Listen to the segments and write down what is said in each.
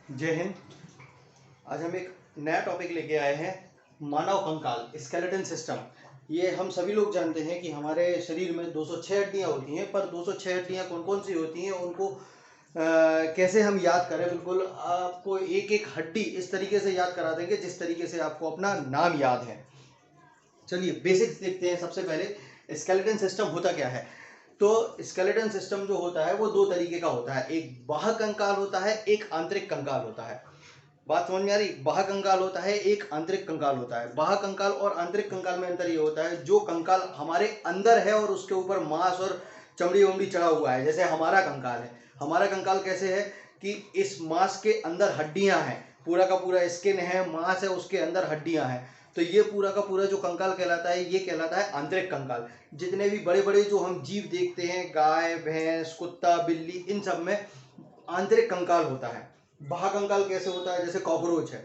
जय हिंद। आज हम एक नया टॉपिक लेके आए हैं, मानव कंकाल, स्केलेटन सिस्टम। ये हम सभी लोग जानते हैं कि हमारे शरीर में 206 हड्डियाँ होती हैं, पर 206 हड्डियाँ कौन कौन सी होती हैं, उनको कैसे हम याद करें। बिल्कुल आपको एक एक हड्डी इस तरीके से याद करा देंगे जिस तरीके से आपको अपना नाम याद है। चलिए बेसिक्स देखते हैं। सबसे पहले स्केलेटन सिस्टम होता क्या है। तो स्केलेटन सिस्टम जो होता है वो दो तरीके का होता है, एक बाह्य कंकाल होता है, एक आंतरिक कंकाल होता है। बात समझ में आ रही। बाह्य कंकाल होता है, एक आंतरिक कंकाल होता है। बाह्य कंकाल और आंतरिक कंकाल में अंतर ये होता है, जो कंकाल हमारे अंदर है और उसके ऊपर मांस और चमड़ी वमड़ी चढ़ा हुआ है, जैसे हमारा कंकाल है। हमारा कंकाल कैसे है कि इस मांस के अंदर हड्डियां हैं, पूरा का पूरा स्किन है, मांस है, उसके अंदर हड्डियां हैं। तो ये पूरा का पूरा जो कंकाल कहलाता है, ये कहलाता है आंतरिक कंकाल। जितने भी बड़े बड़े जो हम जीव देखते हैं, गाय, भैंस, कुत्ता, बिल्ली, इन सब में आंतरिक कंकाल होता है। बाह्य कंकाल कैसे होता है, जैसे कॉकरोच है।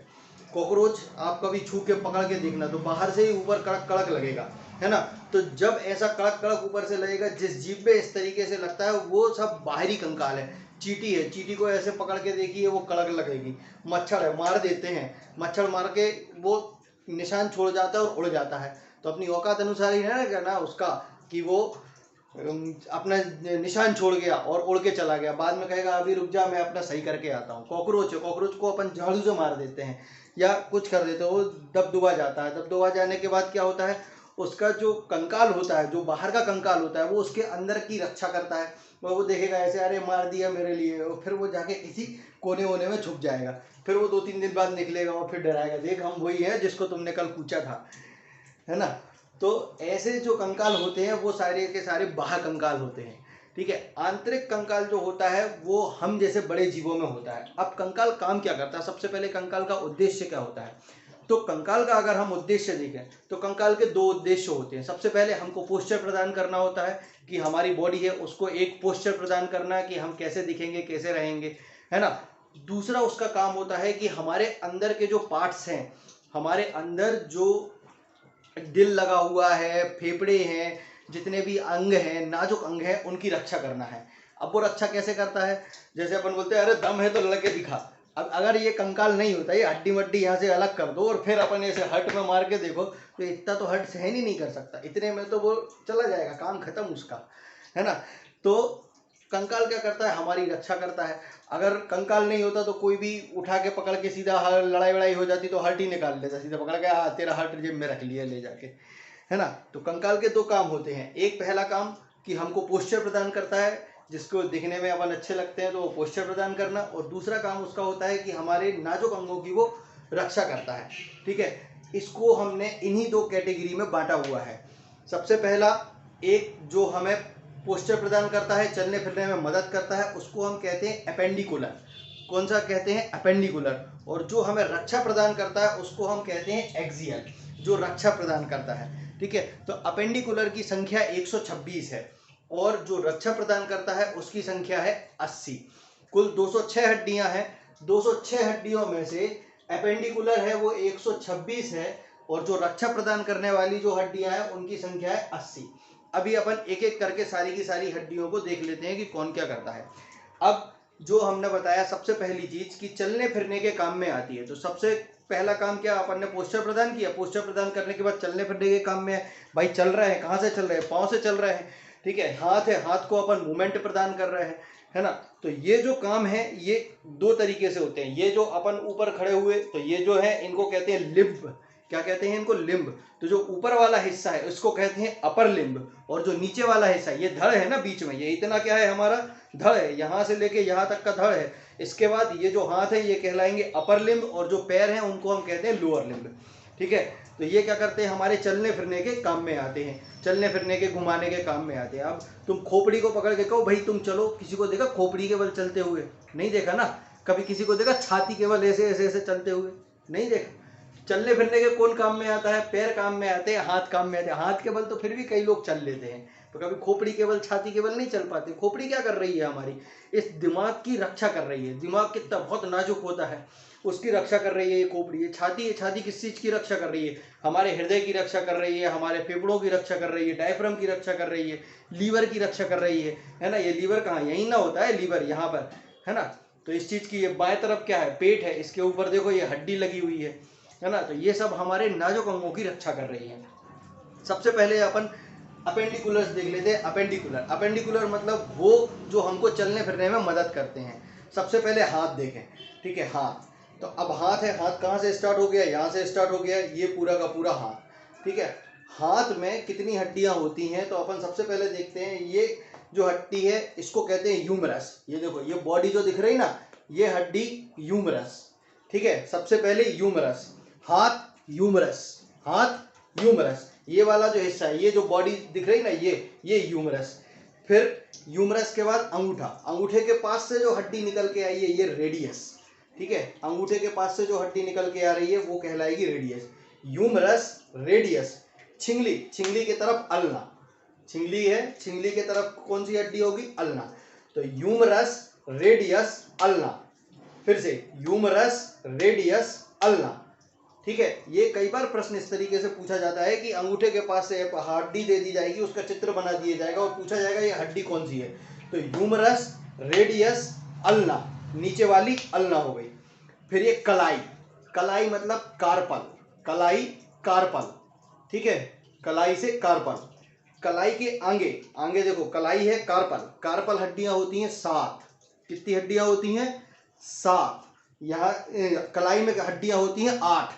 कॉकरोच आप कभी छू के पकड़ के देखना, तो बाहर से ही ऊपर कड़क कड़क लगेगा, है ना। तो जब ऐसा कड़क कड़क ऊपर से लगेगा, जिस जीभ पे इस तरीके से लगता है, वो सब बाहरी कंकाल है। चींटी है, चींटी को ऐसे पकड़ के देखिए, वो कड़क लगेगी। मच्छर है, मार देते हैं, मच्छर मार के वो निशान छोड़ जाता है और उड़ जाता है। तो अपनी औकात अनुसार ही है ना कहना उसका, कि वो अपना निशान छोड़ गया और उड़ के चला गया। बाद में कहेगा अभी रुक जा, मैं अपना सही करके आता हूँ। कॉकरोच है, कॉकरोच को अपन झाड़ू से मार देते हैं या कुछ कर देते हैं, वो दबदबा जाता है। दबदबा जाने के बाद क्या होता है, उसका जो कंकाल होता है, जो बाहर का कंकाल होता है, वो उसके अंदर की रक्षा करता है। वो देखेगा ऐसे, अरे मार दिया मेरे लिए, और फिर वो जाके किसी कोने वोने में छुप जाएगा। फिर वो 2-3 दिन बाद निकलेगा और फिर डराएगा, देख हम वही है जिसको तुमने कल पूछा था, है ना। तो ऐसे जो कंकाल होते हैं वो सारे के सारे बाह्य कंकाल होते हैं, ठीक है। आंतरिक कंकाल जो होता है वो हम जैसे बड़े जीवों में होता है। अब कंकाल काम क्या करता है, सबसे पहले कंकाल का उद्देश्य क्या होता है। तो कंकाल का अगर हम उद्देश्य देखें, तो कंकाल के दो उद्देश्य होते हैं। सबसे पहले हमको पोस्चर प्रदान करना होता है, कि हमारी बॉडी है उसको एक पोस्चर प्रदान करना है कि हम कैसे दिखेंगे, कैसे रहेंगे, है ना। दूसरा उसका काम होता है कि हमारे अंदर के जो पार्ट्स हैं, हमारे अंदर जो दिल लगा हुआ है, फेफड़े हैं, जितने भी अंग हैं, नाजुक अंग हैं, उनकी रक्षा करना है। अब वो रक्षा कैसे करता है, जैसे अपन बोलते हैं अरे दम है तो लड़के दिखा। अब अगर ये कंकाल नहीं होता, ये हड्डी मड्डी यहाँ से अलग कर दो और फिर अपन ऐसे हट में मार के देखो, तो इतना तो हट सहन ही नहीं कर सकता, इतने में तो वो चला जाएगा, काम खत्म उसका, है ना। तो कंकाल क्या करता है, हमारी रक्षा करता है। अगर कंकाल नहीं होता तो कोई भी उठा के पकड़ के सीधा लड़ाई वड़ाई हो जाती तो हर्ट ही निकाल लेता, सीधा पकड़ के तेरा हर्ट जेब में रख लिया ले जाके, है ना। तो कंकाल के दो काम होते हैं, एक पहला काम कि हमको पोस्चर प्रदान करता है, जिसको दिखने में अपन अच्छे लगते हैं तो वो पोस्चर प्रदान करना, और दूसरा काम उसका होता है कि हमारे नाजुक अंगों की वो रक्षा करता है, ठीक है। इसको हमने इन्हीं दो कैटेगरी में बांटा हुआ है। सबसे पहला, एक जो हमें पोस्चर प्रदान करता है, चलने फिरने में मदद करता है, उसको हम कहते हैं अपेंडिकुलर। कौन सा कहते हैं, अपेंडिकुलर। और जो हमें रक्षा प्रदान करता है उसको हम कहते हैं एक्सियल, जो रक्षा प्रदान करता है, ठीक है। तो अपेंडिकुलर की संख्या 126 है और जो रक्षा प्रदान करता है उसकी संख्या है 80। कुल 206 हड्डियां हैं। 206 हड्डियों में से अपेंडिकुलर है वो 126 है, और जो रक्षा प्रदान करने वाली जो हड्डियां हैं उनकी संख्या है 80। अभी अपन एक एक करके सारी की सारी हड्डियों को देख लेते हैं कि कौन क्या करता है। अब जो हमने बताया सबसे पहली चीज कि चलने फिरने के काम में आती है, तो सबसे पहला काम क्या, अपन ने पोस्चर प्रदान किया, पोस्चर प्रदान करने के बाद चलने फिरने के काम में है। भाई चल रहे हैं, कहाँ से चल रहे हैं, पाँव से चल रहे हैं, ठीक है। हाथ है, हाथ को अपन मूवमेंट प्रदान कर रहे हैं, है ना। तो ये जो काम है ये दो तरीके से होते हैं। ये जो अपन ऊपर खड़े हुए, तो ये जो है इनको कहते हैं लिम्ब। क्या कहते हैं इनको, लिम्ब। तो जो ऊपर वाला हिस्सा है इसको कहते हैं अपर लिम्ब, और जो नीचे वाला हिस्सा, ये धड़ है ना बीच में, ये इतना क्या है हमारा धड़ है, यहाँ से लेके यहाँ तक का धड़ है। इसके बाद ये जो हाथ है ये कहलाएंगे अपर लिम्ब, और जो पैर हैं उनको हम कहते हैं लोअर लिम्ब, ठीक है। तो ये क्या करते हैं, हमारे चलने फिरने के काम में आते हैं, चलने फिरने के घुमाने के काम में आते हैं। अब तुम खोपड़ी को पकड़ के कहो भाई तुम चलो, किसी को देखा खोपड़ी के बल चलते हुए, नहीं देखा ना। कभी किसी को देखा छाती के बल ऐसे ऐसे ऐसे चलते हुए, नहीं देखा। चलने फिरने के कौन काम में आता है, पैर काम में आते हैं, हाथ काम में आते हैं। हाथ के बल तो फिर भी कई लोग चल लेते हैं, तो कभी खोपड़ी के बल, छाती के बल नहीं चल पाते। खोपड़ी क्या कर रही है हमारी, इस दिमाग की रक्षा कर रही है। दिमाग कितना बहुत नाजुक होता है, उसकी रक्षा कर रही है ये खोपड़ी। ये छाती है, छाती किस चीज की रक्षा कर रही है, हमारे हृदय की रक्षा कर रही है, हमारे फेफड़ों की रक्षा कर रही है, डायफ्राम की रक्षा कर रही है, लीवर की रक्षा कर रही है ना। ये लीवर कहाँ, यहीं ना होता है लीवर, यहाँ पर, है ना। तो इस चीज की ये बाएं तरफ क्या है, पेट है, इसके ऊपर देखो ये हड्डी लगी हुई है ना। तो ये सब हमारे नाजुक अंगों की रक्षा कर रही है। सबसे पहले अपन अपेंडिकुलर्स देख लेते हैं। अपेंडिकुलर, अपेंडिकुलर मतलब वो जो हमको चलने फिरने में मदद करते हैं। सबसे पहले हाथ देखें, ठीक है, हाथ। तो अब हाथ है, हाथ कहाँ से स्टार्ट हो गया, यहाँ से स्टार्ट हो गया, ये पूरा का पूरा हाथ, ठीक है। हाथ में कितनी हड्डियां होती हैं, तो अपन सबसे पहले देखते हैं ये जो हड्डी है इसको कहते हैं ह्यूमरस। ये देखो, ये बॉडी जो दिख रही ना, ये हड्डी ह्यूमरस, ठीक है। सबसे पहले ह्यूमरस, हाथ ह्यूमरस, हाथ ह्यूमरस, ये वाला जो हिस्सा है, ये जो बॉडी दिख रही ना, ये ह्यूमरस। फिर ह्यूमरस के बाद अंगूठा, अंगूठे के पास से जो हड्डी निकल के आई है ये रेडियस, ठीक है। अंगूठे के पास से जो हड्डी निकल के आ रही है वो कहलाएगी रेडियस। Humerus, radius. छिंगली, छिंगली की तरफ अल्ना, छिंगली है, छिंगली की तरफ कौन सी हड्डी होगी, अल्ना। तो ह्यूमरस, रेडियस, अल्ना। फिर से ह्यूमरस, रेडियस, अल्ना, ठीक है। ये कई बार प्रश्न इस तरीके से पूछा जाता है कि अंगूठे के पास से हड्डी दे दी जाएगी, उसका चित्र बना दिया जाएगा और पूछा जाएगा ये हड्डी कौन सी है। तो ह्यूमरस, रेडियस, अल्ना, नीचे वाली अल्ना हो गई। फिर ये कलाई, कलाई मतलब कार्पल, कलाई, कार्पल, ठीक है, कलाई से कार्पल। कलाई के आगे, आगे देखो कलाई है, कार्पल, कार्पल हड्डियां होती हैं 7। कितनी हड्डियां होती हैं, 7। यहाँ कलाई में हड्डियां होती हैं 8।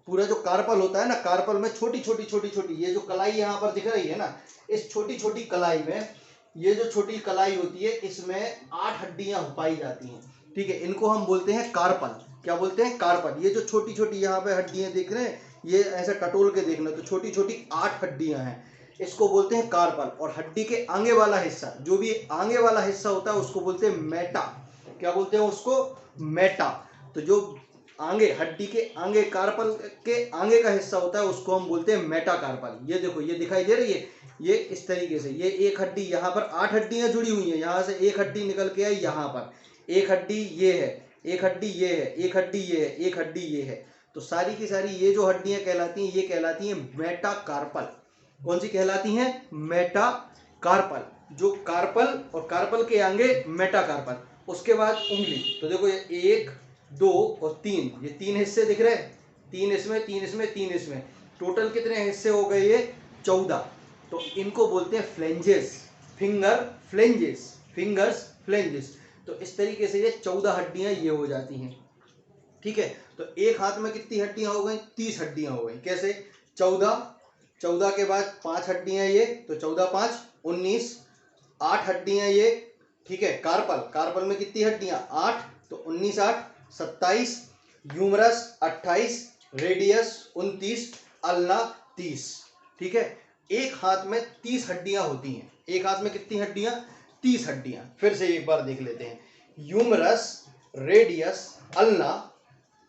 पूरा जो कार्पल होता है ना, कार्पल में छोटी छोटी छोटी छोटी, ये जो कलाई यहाँ पर दिख रही है ना, इस छोटी छोटी कलाई में, ये जो छोटी कलाई होती है इसमें 8 हड्डियां पाई जाती हैं, ठीक है। इनको हम बोलते हैं कार्पल। क्या बोलते हैं, कार्पल। ये जो छोटी छोटी यहाँ पे हड्डियां देख रहे हैं, ये ऐसे टटोल के देखना, तो छोटी छोटी 8 हड्डियां हैं, इसको बोलते हैं कार्पल। और हड्डी के आगे वाला हिस्सा, जो भी आगे वाला हिस्सा होता है उसको बोलते हैं मेटा। क्या बोलते हैं उसको, मेटा। तो जो आगे, हड्डी के आगे, कार्पल के आगे का हिस्सा होता है उसको हम बोलते हैं मेटाकार्पल। ये देखो, ये दिखाई दे रही है, ये इस तरीके से, ये एक हड्डी, यहाँ पर 8 हड्डियां जुड़ी हुई हैं, यहाँ से एक हड्डी निकल के आई, यहाँ पर एक हड्डी ये है, एक हड्डी ये है, एक हड्डी ये है, एक हड्डी ये है। तो सारी की सारी ये जो हड्डियां कहलाती हैं, ये कहलाती हैं मेटाकार्पल। कौन सी कहलाती हैं, मेटाकार्पल। जो कार्पल और कार्पल के आगे मेटाकार्पल। उसके बाद उंगली, तो देखो ये 1, 2 और 3, ये 3 हिस्से दिख रहे हैं, 3 इसमें, 3 इसमें, 3 इसमें, टोटल कितने हिस्से हो गए, ये 14। तो इनको बोलते हैं flanges, finger flanges, fingers flanges. तो इस तरीके से ये 14 हड्डियां ये हो जाती हैं, ठीक है। तो एक हाथ में कितनी हड्डियां हो गई, 30 हड्डियां हो गई। कैसे, 14, 14 के बाद 5 हड्डियां ये, तो 14 5 19, 8 हड्डियां ये, ठीक है। कार्पल, कार्पल में कितनी हड्डियां, 8, तो 19 8 27, ह्यूमरस 28, रेडियस 29, अल्ना 30, ठीक है। एक हाथ में 30 हड्डियां होती हैं। एक हाथ में कितनी हड्डियां, 30 हड्डियां। फिर से एक बार देख लेते हैं। ह्यूमरस, रेडियस, अल्ना,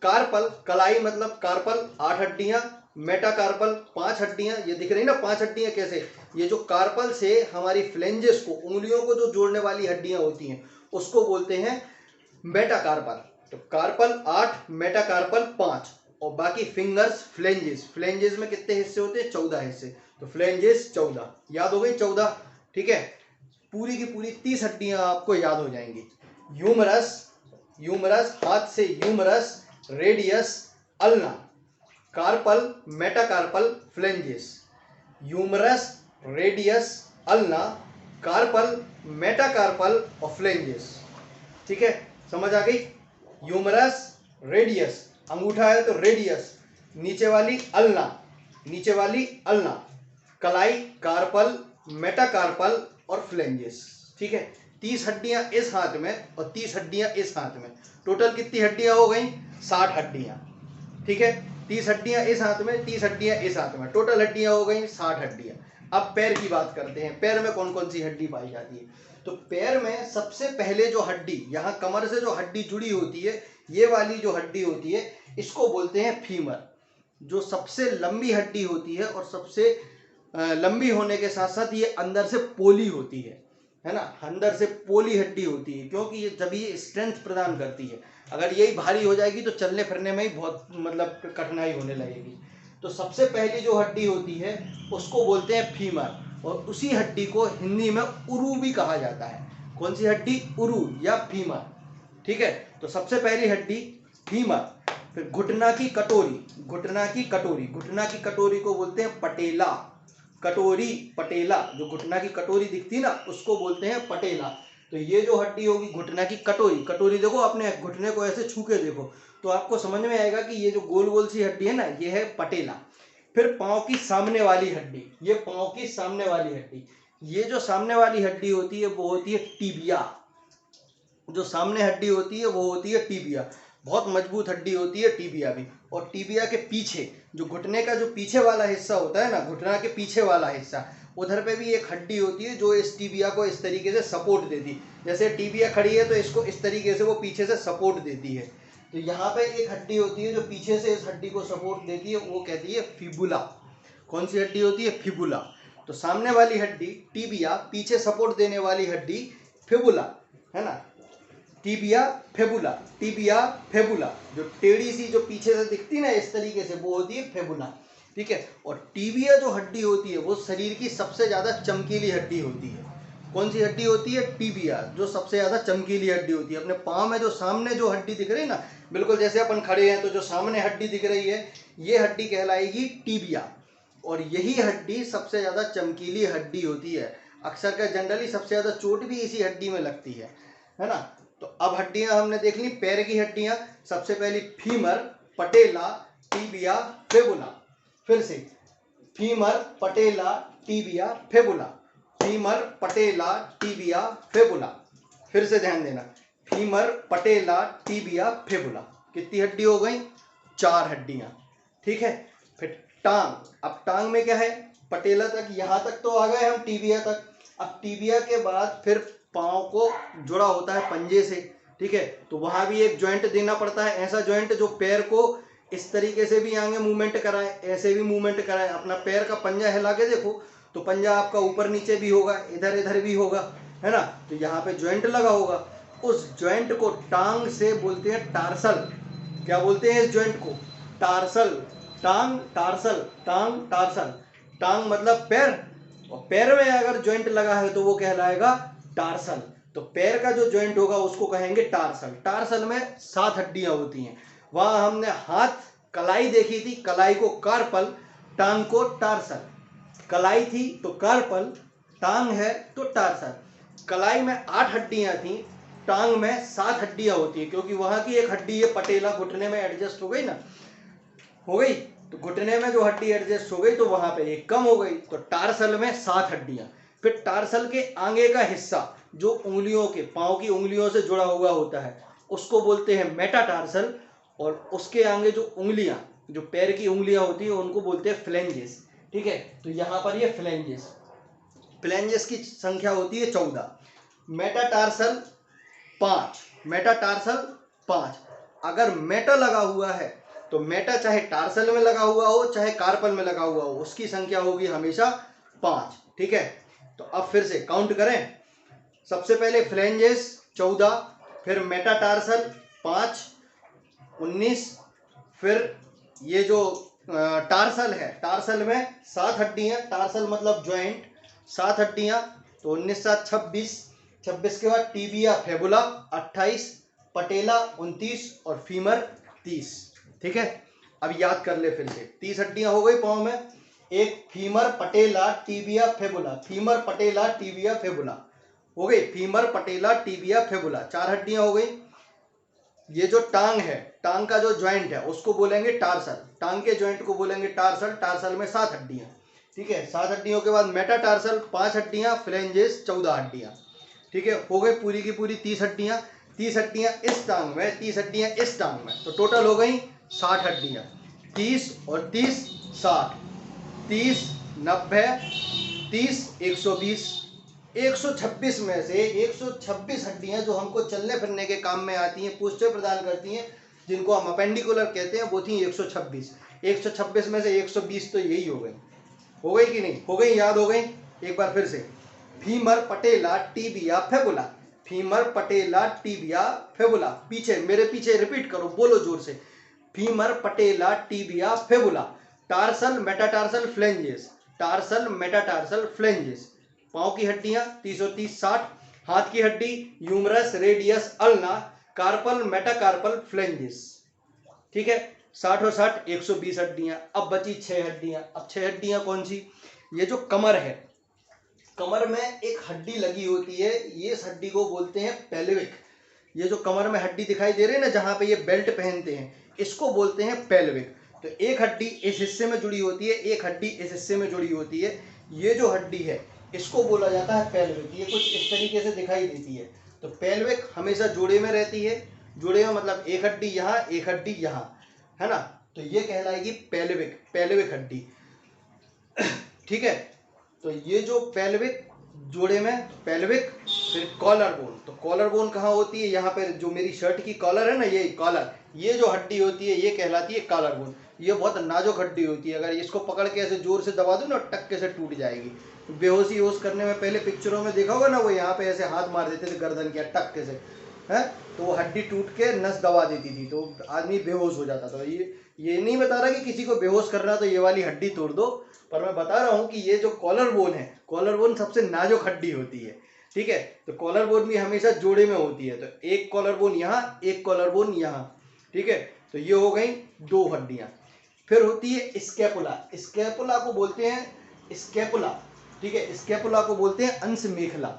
कार्पल, कलाई मतलब कार्पल 8 हड्डियां, मेटाकार्पल 5 हड्डियां, ये दिख रही ना 5 हड्डियां। कैसे, ये जो कार्पल से हमारी फ्लेंजेस को, उंगलियों को जो जोड़ने वाली हड्डियां होती हैं उसको बोलते हैं मेटाकार्पल। तो कार्पल 8, मेटाकार्पल 5, और बाकी फिंगर्स फ्लेंजेस। फ्लेंजेस में कितने हिस्से होते हैं, 14 हिस्से। तो फ्लेंजेस 14, याद हो गई 14, ठीक है। पूरी की पूरी 30 हड्डियां आपको याद हो जाएंगी। ह्यूमरस, ह्यूमरस हाथ से humerus, radius, ulna, carpal, metacarpal, phalanges. Humerus, radius, ulna, carpal, metacarpal और फ्लेंजेस, ठीक है। समझ आ गई। ह्यूमरस, रेडियस, अंगूठा है तो रेडियस, नीचे वाली अल्ना, नीचे वाली अल्ना, कलाई, कार्पल, मेटाकार्पल और फ्लेंजेस, ठीक है। 30 हड्डियां इस हाथ में और 30 हड्डियां इस हाथ में, टोटल कितनी हड्डियां हो गई, 60 हड्डियां, ठीक है। 30 हड्डियां इस हाथ में, 30 हड्डियां इस हाथ में, टोटल हड्डियां हो गई 60 हड्डियां। अब पैर की बात करते हैं। पैर में कौन कौन सी हड्डी पाई जाती है, तो पैर में सबसे पहले जो हड्डी, यहाँ कमर से जो हड्डी जुड़ी होती है, ये वाली जो हड्डी होती है इसको बोलते हैं फीमर। जो सबसे लंबी हड्डी होती है और सबसे लंबी होने के साथ साथ ये अंदर से पोली होती है ना, अंदर से पोली हड्डी होती है, क्योंकि ये जब ये स्ट्रेंथ प्रदान करती है। अगर यही भारी हो जाएगी तो चलने फिरने में ही बहुत मतलब कठिनाई होने लगेगी। तो सबसे पहली जो हड्डी होती है उसको बोलते हैं फीमर, और उसी हड्डी को हिंदी में उरू भी कहा जाता है। कौन सी हड्डी, उरू या फीमर, ठीक है। तो सबसे पहली हड्डी फीमर, फिर घुटना की कटोरी, घुटना की कटोरी, घुटना की कटोरी को बोलते हैं पटेला, कटोरी पटेला, जो घुटना की कटोरी दिखती है ना उसको बोलते हैं पटेला। तो ये जो हड्डी होगी घुटना की कटोरी, कटोरी देखो अपने घुटने को ऐसे छू के देखो तो आपको समझ में आएगा कि ये जो गोल गोल सी हड्डी है ना ये है पटेला। फिर पांव की सामने वाली हड्डी, ये पांव की सामने वाली हड्डी, ये जो सामने वाली हड्डी होती है वो होती है टीबिया, जो सामने हड्डी होती है वो होती है टीबिया, बहुत मजबूत हड्डी होती है टीबिया भी। और टीबिया के पीछे जो घुटने का जो पीछे वाला हिस्सा होता है ना, घुटना के पीछे वाला हिस्सा, उधर पे भी एक हड्डी होती है जो इस टीबिया को इस तरीके से सपोर्ट देती है। जैसे टीबिया खड़ी है तो इसको इस तरीके से वो पीछे से सपोर्ट देती है। तो यहाँ पे एक हड्डी होती है जो पीछे से इस हड्डी को सपोर्ट देती है, वो कहती है फिबुला। कौन सी हड्डी होती है? फिबुला। तो सामने वाली हड्डी टीबिया, पीछे सपोर्ट देने वाली हड्डी फिबुला, है ना, टीबिया फेबुला, टीबिया फेबुला, जो टेढ़ी सी जो पीछे से दिखती ना इस तरीके से वो होती है फेबुला, ठीक है। और टीबिया जो हड्डी होती है वो शरीर की सबसे ज्यादा चमकीली हड्डी होती है। कौन सी हड्डी होती है? टीबिया, जो सबसे ज्यादा चमकीली हड्डी होती है। अपने पाँव में जो सामने जो हड्डी दिख रही है ना, बिल्कुल जैसे अपन खड़े हैं तो जो सामने हड्डी दिख रही है ये हड्डी कहलाएगी टीबिया, और यही हड्डी सबसे ज्यादा चमकीली हड्डी होती है। अक्सर का जनरली सबसे ज्यादा चोट भी इसी हड्डी में लगती है ना। तो अब हड्डियां हमने देख ली, पैर की हड्डियां, सबसे पहली फीमर, पटेला, टीबिया, फेबुला। फिर से femur, patella, tibia, fibula, femur, patella, tibia, fibula. फिर से ध्यान देना, फीमर, पटेला, टीबिया, फेबुला। कितनी हड्डी हो गई? 4 हड्डियां, ठीक है। फिर टांग, अब टांग में क्या है? पटेला तक, यहां तक तो आ गए हम टीबिया तक। अब टीबिया के बाद फिर पाँव को जुड़ा होता है पंजे से, ठीक है। तो वहां भी एक जॉइंट देना पड़ता है, ऐसा जॉइंट जो पैर को इस तरीके से भी आगे मूवमेंट कराए, ऐसे भी मूवमेंट कराए। अपना पैर का पंजा हिला के देखो तो पंजा आपका ऊपर नीचे भी होगा, इधर इधर भी होगा, है ना। तो यहाँ पे जॉइंट लगा होगा, उस जॉइंट को टांग से बोलते हैं टार्सल। क्या बोलते हैं इस जॉइंट को? टार्सल। टांग टार्सल, टांग टार्सल। टांग मतलब पैर, और पैर में अगर जॉइंट लगा है तो वो कहलाएगा टार्सल। तो पैर का जो जॉइंट होगा उसको कहेंगे टार्सल। टार्सल में 7 हड्डियां होती हैं। वहां हमने हाथ कलाई देखी थी, कलाई को कार्पल, टांग को टार्सल। कलाई थी तो कार्पल, टांग है तो टार्सल। कलाई में 8 हड्डियां थी, टांग में 7 हड्डियां होती है, क्योंकि वहां की एक हड्डी है पटेला घुटने में एडजस्ट हो गई ना, हो गई। तो घुटने में जो हड्डी एडजस्ट हो गई तो वहां पे एक कम हो गई, तो टार्सल में 7 हड्डियां। फिर टार्सल के आगे का हिस्सा जो उंगलियों के, पांव की उंगलियों से जुड़ा हुआ होता है उसको बोलते हैं मेटाटार्सल, और उसके आगे जो उंगलियां, जो पैर की उंगलियां होती है उनको बोलते हैं फ्लेंजेस, ठीक है। तो यहाँ पर ये फ्लेंजेस, फ्लेंजेस की संख्या होती है 14। Metatarsal 5, metatarsal 5। अगर मेटा लगा हुआ है तो मेटा चाहे टार्सल में लगा हुआ हो चाहे कार्पल में लगा हुआ हो, उसकी संख्या होगी हमेशा 5, ठीक है। तो अब फिर से काउंट करें, सबसे पहले फ्लेंजेस 14, फिर मेटाटार्सल 5, 19, फिर ये जो टार्सल है, टार्सल में 7 हड्डियां, टार्सल मतलब जॉइंट, 7 हड्डियां, तो 19 7 26, 26 के बाद टीबिया फेबुला 28, पटेला 29 और फीमर 30, ठीक है। अब याद कर ले फिर से, 30 हड्डियां हो गई पाँव में, एक femur, patella, tibia, fibula, femur, patella, tibia, fabula हो गई, फीमर, पटेला, टीबिया, फेबुला, 4 हड्डियां हो गई। ये जो टांग है, टांग का जो जॉइंट है उसको बोलेंगे टार्सल, टांग के जॉइंट को बोलेंगे टार्सल, टार्सल में 7 हड्डियां, ठीक है। 7 हड्डियों के बाद मेटाटार्सल 5 हड्डियां, फ्लेंजेस 14 हड्डियां, ठीक है। हो गई पूरी की पूरी 30 हड्डियां, 30 हड्डियां इस टांग में, 30 हड्डियां इस टांग में, तो टोटल हो गई 60 हड्डियां। 30 और 30 60, 30 90, 30 120, 126 में से 126 हड्डियां जो हमको चलने फिरने के काम में आती हैं, पुष्टि प्रदान करती हैं, जिनको हम अपेंडिकुलर कहते हैं, वो थी 126। 126 में से 120 तो यही हो गई कि नहीं? हो गई, याद हो गई। एक बार फिर से, femur, patella, tibia, fibula, femur, patella, tibia, fibula. पीछे मेरे पीछे रिपीट करो, बोलो जोर से, femur, patella, tibia, fibula, tarsal, metatarsal, phalanges, tarsal, metatarsal, phalanges. पाँव की हड्डियां 30 और 30 60, हाथ की हड्डी humerus, radius, ulna, carpal metacarpal flanges, ठीक है। 60 और 60 120 हड्डियां। अब बची 6 हड्डियां। अब 6 हड्डियां कौन सी? ये जो कमर है, कमर में एक हड्डी लगी होती है, ये इस हड्डी को बोलते हैं पेल्विक। ये जो कमर में हड्डी दिखाई दे रही है ना, जहां पे ये बेल्ट पहनते हैं, इसको बोलते हैं पेल्विक। तो एक हड्डी इस हिस्से में जुड़ी होती है, एक हड्डी इस हिस्से में जुड़ी होती है। ये जो हड्डी है इसको बोला जाता है पेल्विक। ये कुछ इस तरीके से दिखाई देती है। तो पेल्विक हमेशा जोड़े में रहती है। जोड़े में मतलब एक हड्डी यहाँ, एक हड्डी यहाँ, है ना। तो ये कहलाएगी पेल्विक, पेल्विक हड्डी, ठीक है। तो ये जो पेल्विक, जोड़े में पेल्विक, फिर कॉलर बोन। तो कॉलर बोन कहाँ होती है? यहाँ पे जो मेरी शर्ट की कॉलर है ना, ये कॉलर, ये जो हड्डी होती है ये कहलाती है कॉलर बोन। ये बहुत नाजुक हड्डी होती है, अगर इसको पकड़ के ऐसे जोर से दबा दो ना, टक्के से टूट जाएगी। बेहोशी होश करने में पहले पिक्चरों में देखा होगा ना, वो यहाँ पे ऐसे हाथ मार देते थे गर्दन के टक्के से, है, तो वो हड्डी टूट के नस दबा देती थी, तो आदमी बेहोश हो जाता था। ये नहीं बता रहा कि किसी को बेहोश करना तो ये वाली हड्डी तोड़ दो, पर मैं बता रहा हूँ कि ये जो कॉलर बोन है, कॉलर बोन सबसे नाजुक हड्डी होती है, ठीक है। तो कॉलर बोन भी हमेशा जोड़े में होती है। तो एक कॉलर बोन यहाँ, एक कॉलर बोन यहाँ, ठीक है। तो ये हो गई 2 हड्डियां। फिर होती है स्कैपुला। स्कैपुला को बोलते हैं स्कैपुला, ठीक है। स्कैपुला को बोलते हैं अंश मेखला।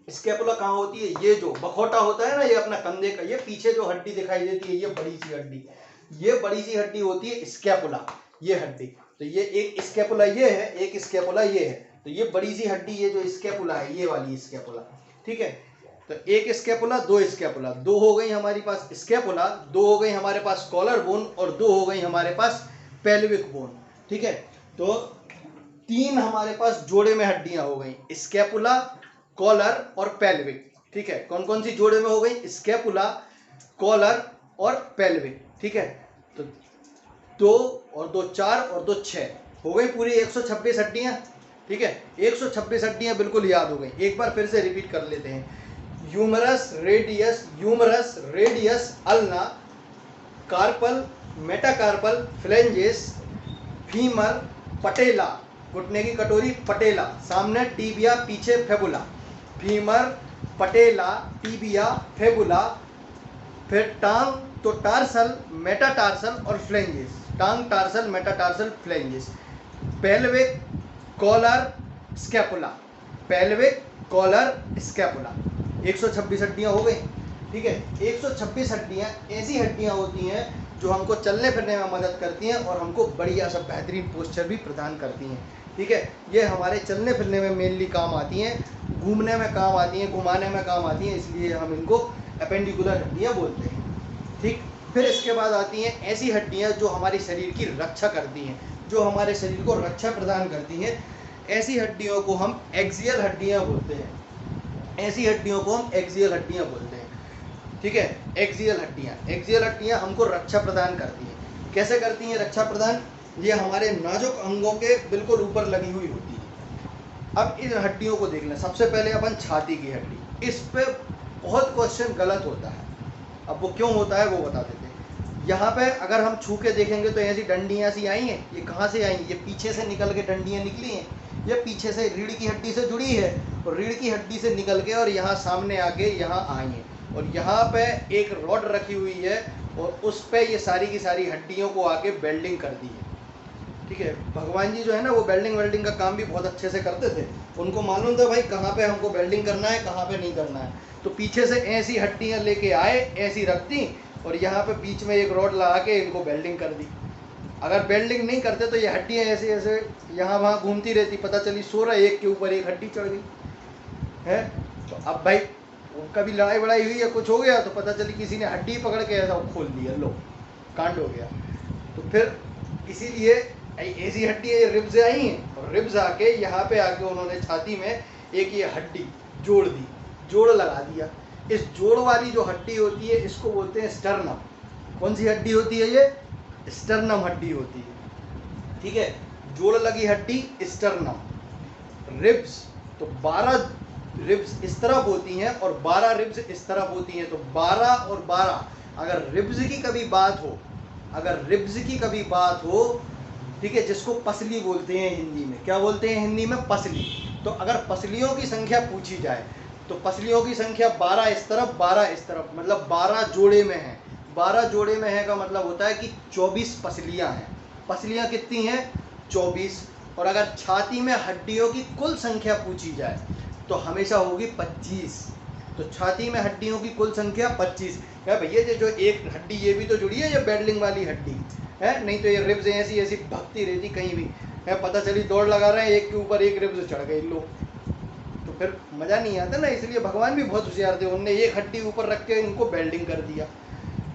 स्कैपुला कहाँ होती है? ये जो बखौटा होता है ना, ये अपना कंधे का, ये पीछे जो हड्डी दिखाई देती है, ये बड़ी सी हड्डी, ये बड़ी सी हड्डी होती है स्कैपुला, ये हड्डी। तो ये एक स्कैपुला ये है, एक स्कैपुला ये है। तो ये बड़ी सी हड्डी, ये जो स्कैपुला है, ये वाली स्कैपुला, ठीक है। तो एक स्कैपुला, 2 स्कैपुला, 2 हो गई हमारे पास स्कैपुला, 2 हो गई हमारे पास कॉलर बोन, और 2 हो गई हमारे पास पेल्विक बोन, ठीक है। तो 3 हमारे पास जोड़े में हड्डियां हो गई, स्कैपुला, कॉलर और पेल्विक, ठीक है। कौन कौन सी जोड़े में हो गई? स्कैपुला, कॉलर और पेल्विक, ठीक है। तो 2 और 2 4 और 2 6 हो गई पूरी 126 हड्डियां, ठीक है। 126 हड्डियां बिल्कुल याद हो गई। एक बार फिर से रिपीट कर लेते हैं। Humerus radius ulna, carpal metacarpal phalanges, femur patella, घुटने की कटोरी पटेला, सामने टीबिया, पीछे fibula, femur patella, tibia, fibula. फिर टांग तो टार्सल, मेटाटार्सल और फ्लेंजेस, टांग, tarsal, metatarsal, phalanges. Pelvic, collar, scapula, pelvic, collar, scapula. 126 हड्डियां हो गई, ठीक है। 126 हड्डियां ऐसी हड्डियां होती हैं जो हमको चलने फिरने में मदद करती हैं और हमको बढ़िया सा बेहतरीन पोस्चर भी प्रदान करती हैं, ठीक है। ये हमारे चलने फिरने में मेनली काम आती हैं, घूमने में काम आती हैं, घुमाने में काम आती हैं, इसलिए हम इनको एपेंडिकुलर हड्डियां बोलते हैं, ठीक। फिर इसके बाद आती हैं ऐसी हड्डियां जो हमारे शरीर की रक्षा करती हैं, जो हमारे शरीर को रक्षा प्रदान करती हैं। ऐसी हड्डियों को हम एक्सियल हड्डियां बोलते हैं, ऐसी हड्डियों को हम एक्सियल हड्डियां बोलते हैं, ठीक है। एक्सियल हड्डियां हमको रक्षा प्रदान करती हैं। कैसे करती हैं रक्षा प्रदान? ये हमारे नाजुक अंगों के बिल्कुल ऊपर लगी हुई होती है। अब इन हड्डियों को देख लें। सबसे पहले अपन छाती की हड्डी, इस पे बहुत क्वेश्चन गलत होता है। अब वो क्यों होता है वो बता देते हैं। यहाँ पे अगर हम छू के देखेंगे तो ऐसी डंडियाँ सी आई हैं, ये कहाँ से आई? ये पीछे से निकल के डंडियाँ निकली हैं, ये पीछे से रीढ़ की हड्डी से जुड़ी है, और रीढ़ की हड्डी से निकल के और यहाँ सामने आके यहाँ आई है, और यहाँ पे एक रॉड रखी हुई है, और उस पे ये सारी की सारी हड्डियों को आके वेल्डिंग कर दी है, ठीक है। भगवान जी जो है ना, वो वेल्डिंग का काम भी बहुत अच्छे से करते थे। उनको मालूम था भाई कहाँ पे हमको वेल्डिंग करना है, कहाँ पे नहीं करना है। तो पीछे से ऐसी हड्डियाँ लेके आए, ऐसी रख दी, और यहाँ पे बीच में एक रॉड लगा के इनको वेल्डिंग कर दी। अगर वेल्डिंग नहीं करते तो ये हड्डियाँ ऐसे ऐसे यहाँ वहाँ घूमती रहती, पता चली सो रहा एक के ऊपर एक हड्डी चढ़ गई है। तो अब भाई कभी लड़ाई वड़ाई हुई या कुछ हो गया तो पता चली किसी ने हड्डी पकड़ के ऐसा खोल दिया, लो कांड हो गया। तो फिर इसीलिए ऐसी हड्डी रिब्स आई हैं, और रिब्स आके यहाँ पे आके उन्होंने छाती में एक ये हड्डी जोड़ दी, जोड़ लगा दिया। इस जोड़ वाली जो हड्डी होती है इसको बोलते हैं स्टर्नम। कौन सी हड्डी होती है ये? स्टर्नम हड्डी होती है, ठीक है। जोड़ लगी हड्डी स्टर्नम। रिब्स तो 12 रिब्स इस तरफ होती हैं और 12 रिब्स इस तरफ होती हैं। तो 12 और 12, अगर रिब्स की कभी बात हो, अगर रिब्स की कभी बात हो, ठीक है, जिसको पसली बोलते हैं हिंदी में, क्या बोलते हैं हिंदी में? पसली। तो अगर पसलियों की संख्या पूछी जाए तो पसलियों की संख्या 12 इस तरफ 12 इस तरफ, मतलब 12 जोड़े में है। 12 जोड़े में है का मतलब होता है कि 24 पसलियां हैं। पसलियां कितनी हैं? 24। और अगर छाती में हड्डियों की कुल संख्या पूछी जाए तो हमेशा होगी 25। तो छाती में हड्डियों की कुल संख्या 25 है। भैया ये जो एक हड्डी ये भी तो जुड़ी है, ये बेडलिंग वाली हड्डी है, नहीं तो ये रिब्स ऐसी ऐसी भगती रहती कहीं भी है, पता चली दौड़ लगा रहे हैं एक के ऊपर एक रिब्स चढ़ गई लो, तो फिर मज़ा नहीं आता ना। इसलिए भगवान भी बहुत होशियार थे, उनने एक हड्डी ऊपर रख के इनको बेल्डिंग कर दिया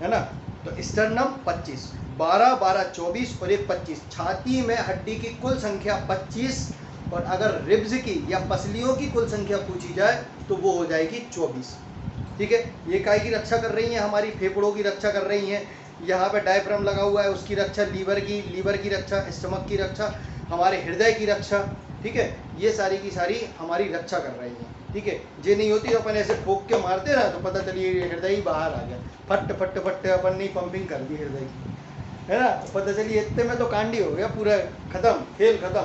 है ना। तो स्टर्नम 25, 12 12 24 और एक 25। छाती में हड्डी की कुल संख्या 25, और अगर रिब्स की या पसलियों की कुल संख्या पूछी जाए तो वो हो जाएगी 24। ठीक है, ये काय की रक्षा कर रही हैं? हमारी फेफड़ों की रक्षा कर रही हैं। यहाँ पे डायफ्राम लगा हुआ है, उसकी रक्षा, लीवर की रक्षा, स्टमक की रक्षा, हमारे हृदय की रक्षा। ठीक है, ये सारी की सारी हमारी रक्षा कर रही हैं। ठीक है, ये नहीं होती तो अपन ऐसे ठोक के मारते ना तो पता चलिए हृदय ही बाहर आ गया, फट फट फट अपन ने पंपिंग कर दी हृदय की, है ना। पता चलिए इतने में तो कांडी हो गया, पूरा खत्म, खेल खत्म।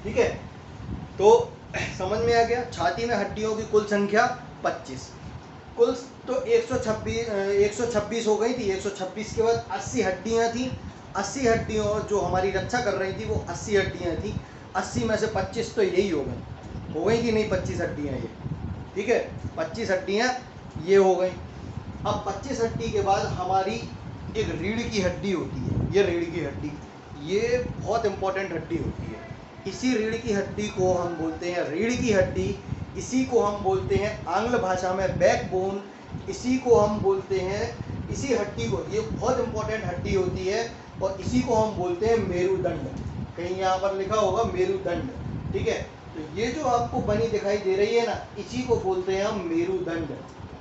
ठीक है, तो समझ में आ गया। छाती में हड्डियों की कुल संख्या 25, कुल तो 126 हो गई थी। 126 के बाद 80 हड्डियां थी। 80 हड्डियों जो हमारी रक्षा कर रही थी वो 80 हड्डियां थी। 80 में से 25 तो यही हो गई कि नहीं? 25 हड्डियां ये, ठीक है, 25 हड्डियां ये हो गई। अब 25 हड्डी के बाद हमारी एक रीढ़ की हड्डी होती है। ये रीढ़ की हड्डी, ये बहुत इंपॉर्टेंट हड्डी होती है। इसी रीढ़ की हड्डी को हम बोलते हैं रीढ़ की हड्डी। इसी को हम बोलते हैं आंग्ल भाषा में बैकबोन। इसी को हम बोलते हैं, इसी हड्डी को, ये बहुत इंपॉर्टेंट हड्डी होती है, और इसी को हम बोलते हैं मेरुदंड। कहीं यहाँ पर लिखा होगा मेरुदंड। ठीक है, तो ये जो आपको बनी दिखाई दे रही है ना, इसी को बोलते हैं हम मेरुदंड।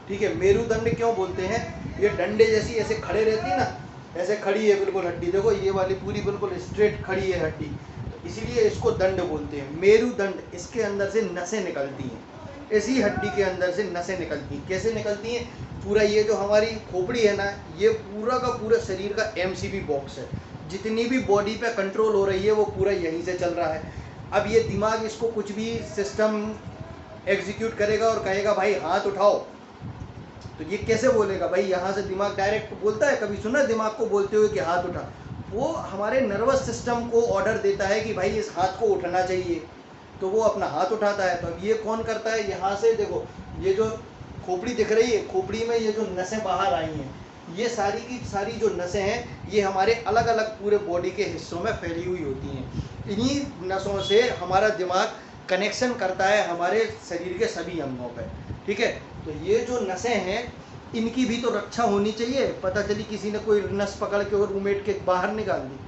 ठीक है, मेरुदंड क्यों बोलते हैं? ये डंडे जैसी ऐसे खड़े रहती है ना, ऐसे खड़ी है बिल्कुल हड्डी, देखो ये वाली पूरी बिल्कुल स्ट्रेट खड़ी है हड्डी, तो इसीलिए इसको दंड बोलते हैं, मेरुदंड। इसके अंदर से नसें निकलती हैं, इसी हड्डी के अंदर से नसें निकलती हैं। कैसे निकलती हैं? पूरा ये जो हमारी खोपड़ी है ना, ये पूरा का पूरा शरीर का एमसीबी बॉक्स है। जितनी भी बॉडी पे कंट्रोल हो रही है वो पूरा यहीं से चल रहा है। अब ये दिमाग इसको कुछ भी सिस्टम एग्जीक्यूट करेगा और कहेगा भाई हाथ उठाओ, तो ये कैसे बोलेगा भाई? यहाँ से दिमाग डायरेक्ट बोलता है? कभी सुना दिमाग को बोलते हुए कि हाथ उठा? वो हमारे नर्वस सिस्टम को ऑर्डर देता है कि भाई इस हाथ को उठना चाहिए, तो वो अपना हाथ उठाता है। तो अब ये कौन करता है? यहाँ से देखो, ये जो खोपड़ी दिख रही है, खोपड़ी में ये जो नसें बाहर आई हैं, ये सारी की सारी जो नसें हैं ये हमारे अलग अलग पूरे बॉडी के हिस्सों में फैली हुई होती हैं। इन्हीं नसों से हमारा दिमाग कनेक्शन करता है हमारे शरीर के सभी अंगों पर। ठीक है, तो ये जो नसें हैं इनकी भी तो रक्षा होनी चाहिए। पता चली किसी ने कोई नस पकड़ के और उमेट के बाहर निकाल दी,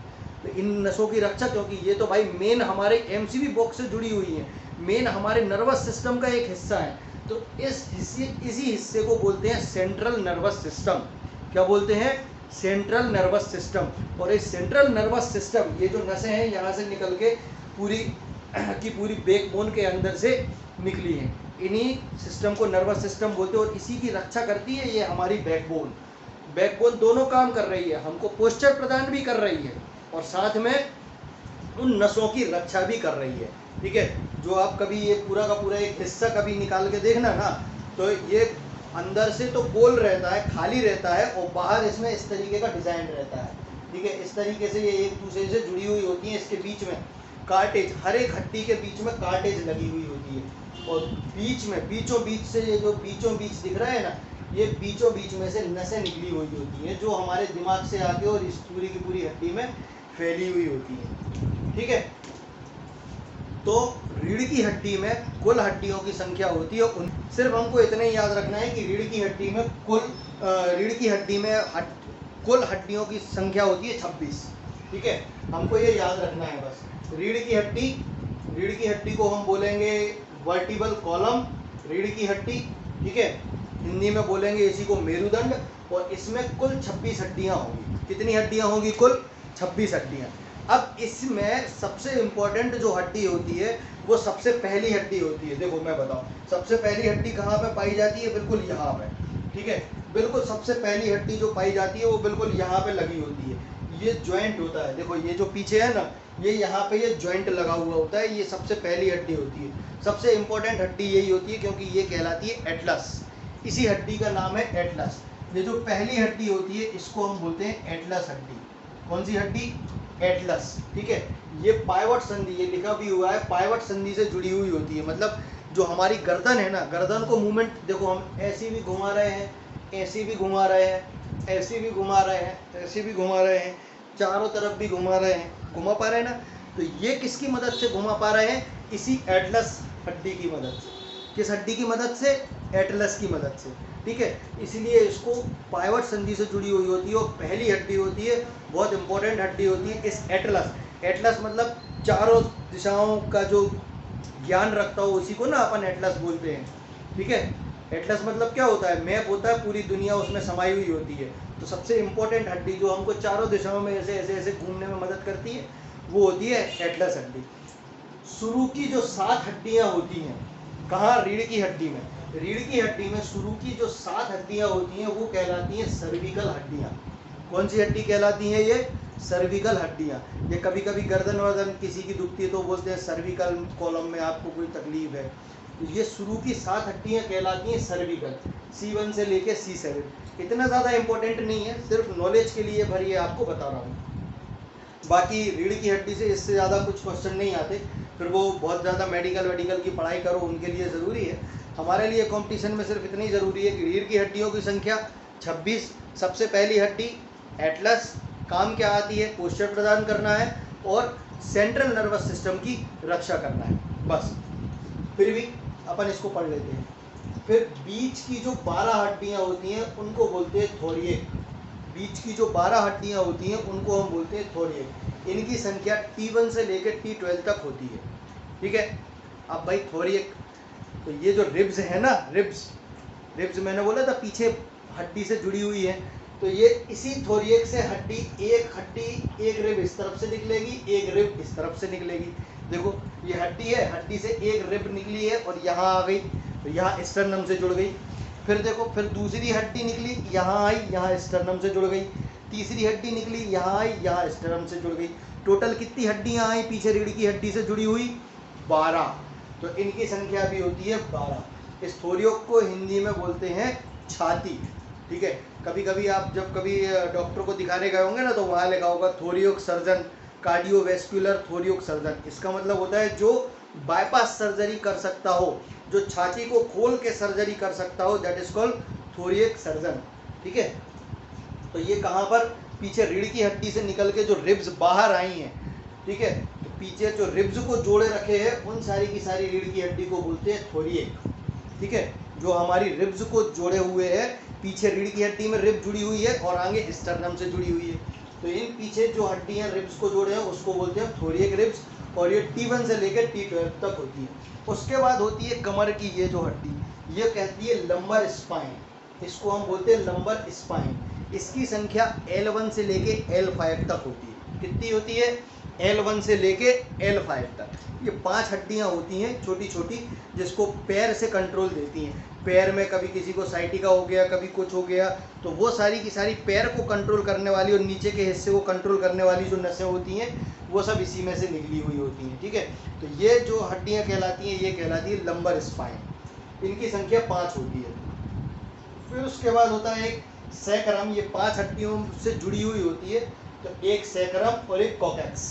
तो इन नसों की रक्षा, क्योंकि ये तो भाई मेन हमारे एमसीबी बॉक्स से जुड़ी हुई है, मेन हमारे नर्वस सिस्टम का एक हिस्सा है। तो इसी हिस्से को बोलते हैं सेंट्रल नर्वस सिस्टम। क्या बोलते हैं? Central nervous system. और इस सेंट्रल नर्वस सिस्टम, ये जो नसें हैं यहाँ से निकल के पूरी की पूरी बैकबोन के अंदर से निकली हैं, इन्हीं सिस्टम को नर्वस सिस्टम बोलते हैं। और इसी की रक्षा करती है ये हमारी बैकबोन। बैकबोन दोनों काम कर रही है, हमको पोस्चर प्रदान भी कर रही है और साथ में उन नसों की रक्षा भी कर रही है। ठीक है, जो आप कभी ये पूरा का पूरा एक हिस्सा कभी निकाल के देखना ना, तो ये अंदर से तो गोल रहता है, खाली रहता है, और बाहर इसमें इस तरीके का डिज़ाइन रहता है। ठीक है, इस तरीके से ये एक दूसरे से जुड़ी हुई होती हैं। इसके बीच में कार्टेज, हर एक हड्डी के बीच में कार्टेज लगी हुई होती है, और बीच में बीचों बीच से ये जो बीचों बीच दिख रहा है ना, ये बीचों बीच में से नसें निकली हुई होती हैं जो हमारे दिमाग से आके और इस पूरी की पूरी हड्डी में फैली हुई होती है। ठीक है, तो रीढ़ की हड्डी में कुल हड्डियों की संख्या होती है सिर्फ हमको इतना ही याद रखना है कि रीढ़ की हड्डी में कुल हड्डियों की संख्या होती है 26। ठीक है, हमको ये याद रखना है बस। रीढ़ की हड्डी को हम बोलेंगे वर्टिबल कॉलम, रीढ़ की हड्डी। ठीक है, हिंदी में बोलेंगे इसी को मेरुदंड। और इसमें कुल 26 हड्डियाँ होंगी। कितनी हड्डियाँ होंगी? कुल 26 हड्डियाँ। अब इसमें सबसे इम्पोर्टेंट जो हड्डी होती है वो सबसे पहली हड्डी होती है। देखो मैं बताऊं, सबसे पहली हड्डी कहाँ पे पाई जाती है? बिल्कुल यहाँ पे। ठीक है, बिल्कुल सबसे पहली हड्डी जो पाई जाती है वो बिल्कुल यहाँ पे लगी होती है। ये जॉइंट होता है, देखो ये जो पीछे है ना, ये यहाँ पे ये जॉइंट लगा हुआ होता है, ये सबसे पहली हड्डी होती है, सबसे इंपॉर्टेंट हड्डी यही होती है क्योंकि ये कहलाती है एटलस। इसी हड्डी का नाम है एटलस। ये जो पहली हड्डी होती है इसको हम बोलते हैं एटलस हड्डी। कौन सी हड्डी? एटलस। ठीक है, ये पाइवट संधि, ये लिखा भी हुआ है, पाइवट संधि से जुड़ी हुई होती है। मतलब जो हमारी गर्दन है ना, गर्दन को मूवमेंट देखो, हम ऐसे भी घुमा रहे हैं, ऐसे भी घुमा रहे हैं, ऐसे भी घुमा रहे हैं, ऐसे भी घुमा रहे हैं, चारों तरफ भी घुमा रहे हैं, घुमा पा रहे हैं ना। तो ये किसकी मदद से घुमा पा रहे हैं? इसी एटलस हड्डी की मदद से। किस हड्डी की मदद से? एटलस की मदद से। ठीक है, इसलिए इसको पाइवट संधि से जुड़ी हुई होती है और पहली हड्डी होती है, बहुत इंपॉर्टेंट हड्डी होती है इस एटलस। एटलस मतलब चारों दिशाओं का जो ज्ञान रखता हो उसी को ना अपन एटलस बोलते हैं। ठीक है, एटलस मतलब क्या होता है? मैप होता है, पूरी दुनिया उसमें समाई हुई होती है। तो सबसे इंपॉर्टेंट हड्डी जो हमको चारों दिशाओं में ऐसे ऐसे ऐसे घूमने में मदद करती है वो होती है एटलस हड्डी। शुरू की जो 7 हड्डियां होती हैं, कहाँ? रीढ़ की हड्डी में। रीढ़ की हड्डी में शुरू की जो 7 हड्डियां होती हैं वो कहलाती हैं सर्विकल हड्डियां। कौन सी हड्डी कहलाती है? ये सर्विकल हड्डियां। ये कभी कभी गर्दन वर्दन किसी की दुखती है तो बोलते हैं सर्विकल कॉलम में आपको कोई तकलीफ है। ये शुरू की 7 हड्डियां कहलाती हैं सर्विकल, C1 से लेके C7। इतना ज़्यादा इंपॉर्टेंट नहीं है, सिर्फ नॉलेज के लिए भर ये आपको बता रहा हूँ। बाकी रीढ़ की हड्डी से इससे ज़्यादा कुछ क्वेश्चन नहीं आते, फिर वो बहुत ज़्यादा मेडिकल की पढ़ाई करो उनके लिए ज़रूरी है। हमारे लिए कंपटीशन में सिर्फ इतनी ज़रूरी है कि रीढ़ की हड्डियों की संख्या 26, सबसे पहली हड्डी एटलस, काम क्या आती है? पोस्चर प्रदान करना है और सेंट्रल नर्वस सिस्टम की रक्षा करना है, बस। फिर भी अपन इसको पढ़ लेते हैं। फिर बीच की जो 12 हड्डियां होती हैं उनको बोलते हैं थोरिएक। बीच की जो 12 हड्डियां होती हैं उनको हम बोलते हैं थोरिएक। इनकी संख्या T1 से लेकर T12 तक होती है। ठीक है, अब भाई थोरिएक, तो ये जो रिब्स है ना, रिब्स मैंने बोला था पीछे हड्डी से जुड़ी हुई है, तो ये इसी थोरिएक से एक रिब इस तरफ से निकलेगी, एक रिब इस तरफ से निकलेगी। देखो ये हड्डी है, हड्डी से एक रिब निकली है और यहाँ आ गई, तो यहाँ स्टर्नम से जुड़ गई। फिर देखो, फिर दूसरी हड्डी निकली, यहाँ आई, यहाँ स्टर्नम से जुड़ गई। तीसरी हड्डी निकली, यहाँ आई, यहाँ स्टर्नम से जुड़ गई। टोटल कितनी हड्डियाँ आई पीछे रीढ़ की हड्डी से जुड़ी हुई? 12। तो इनकी संख्या भी होती है 12। इस थोरिएक को हिंदी में बोलते हैं छाती। ठीक है, कभी कभी आप जब कभी डॉक्टर को दिखाने गए होंगे ना तो वहाँ लिखा होगा थोरिएक सर्जन, कार्डियोवैस्कुलर थोरिएक सर्जन। इसका मतलब होता है जो बाईपास सर्जरी कर सकता हो, जो छाती को खोल के सर्जरी कर सकता हो, दैट इज कॉल्ड थोरिएक सर्जन। ठीक है, तो ये कहाँ पर? पीछे रीढ़ की हड्डी से निकल के जो रिब्स बाहर आई हैं, ठीक है, तो पीछे जो रिब्स को जोड़े रखे हैं उन सारी की सारी रीढ़ की हड्डी को बोलते हैं थोरिएक। ठीक है, जो हमारी रिब्स को जोड़े हुए है, पीछे रीढ़ की हड्डी में रिब जुड़ी हुई है और आगे स्टर्नम से जुड़ी हुई है, तो इन पीछे जो हड्डियां रिब्स को जोड़े हैं उसको बोलते हैं थोरिएक रिब्स। और ये T1 से लेकर T12 तक होती है। उसके बाद होती है कमर की ये जो हड्डी, ये कहती है लंबर स्पाइन। इसको हम बोलते हैं लंबर स्पाइन। इसकी संख्या L1 से लेके L5 तक होती है। कितनी होती है? L1 से लेके L5 तक। ये 5 हड्डियां होती हैं छोटी छोटी, जिसको पैर से कंट्रोल देती हैं। पैर में कभी किसी को साइटिका हो गया, कभी कुछ हो गया, तो वो सारी की सारी पैर को कंट्रोल करने वाली और नीचे के हिस्से को कंट्रोल करने वाली जो नसें होती हैं वो सब इसी में से निकली हुई होती हैं। ठीक है, तो ये जो हड्डियां कहलाती हैं ये कहलाती है लंबर स्पाइन। इनकी संख्या 5 होती है। फिर उसके बाद होता है एक सैक्रम। ये 5 हड्डियों से जुड़ी हुई होती है, तो एक सैक्रम और एक कॉकेक्स।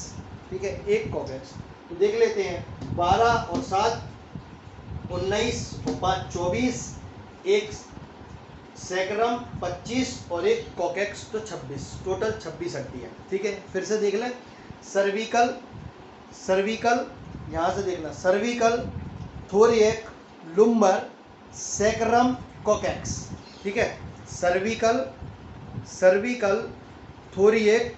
ठीक है, एक कॉकेक्स। तो देख लेते हैं, 12 और 7 19 और 5 24, एक सैक्रम 25 और एक कॉकेक्स तो 26, टोटल 26 हड्डियाँ। ठीक है, फिर से देख लें, सर्विकल यहाँ से देखना, cervical, thoracic, lumbar, sacrum, coccyx. ठीक है, सर्विकल, थोरिएक,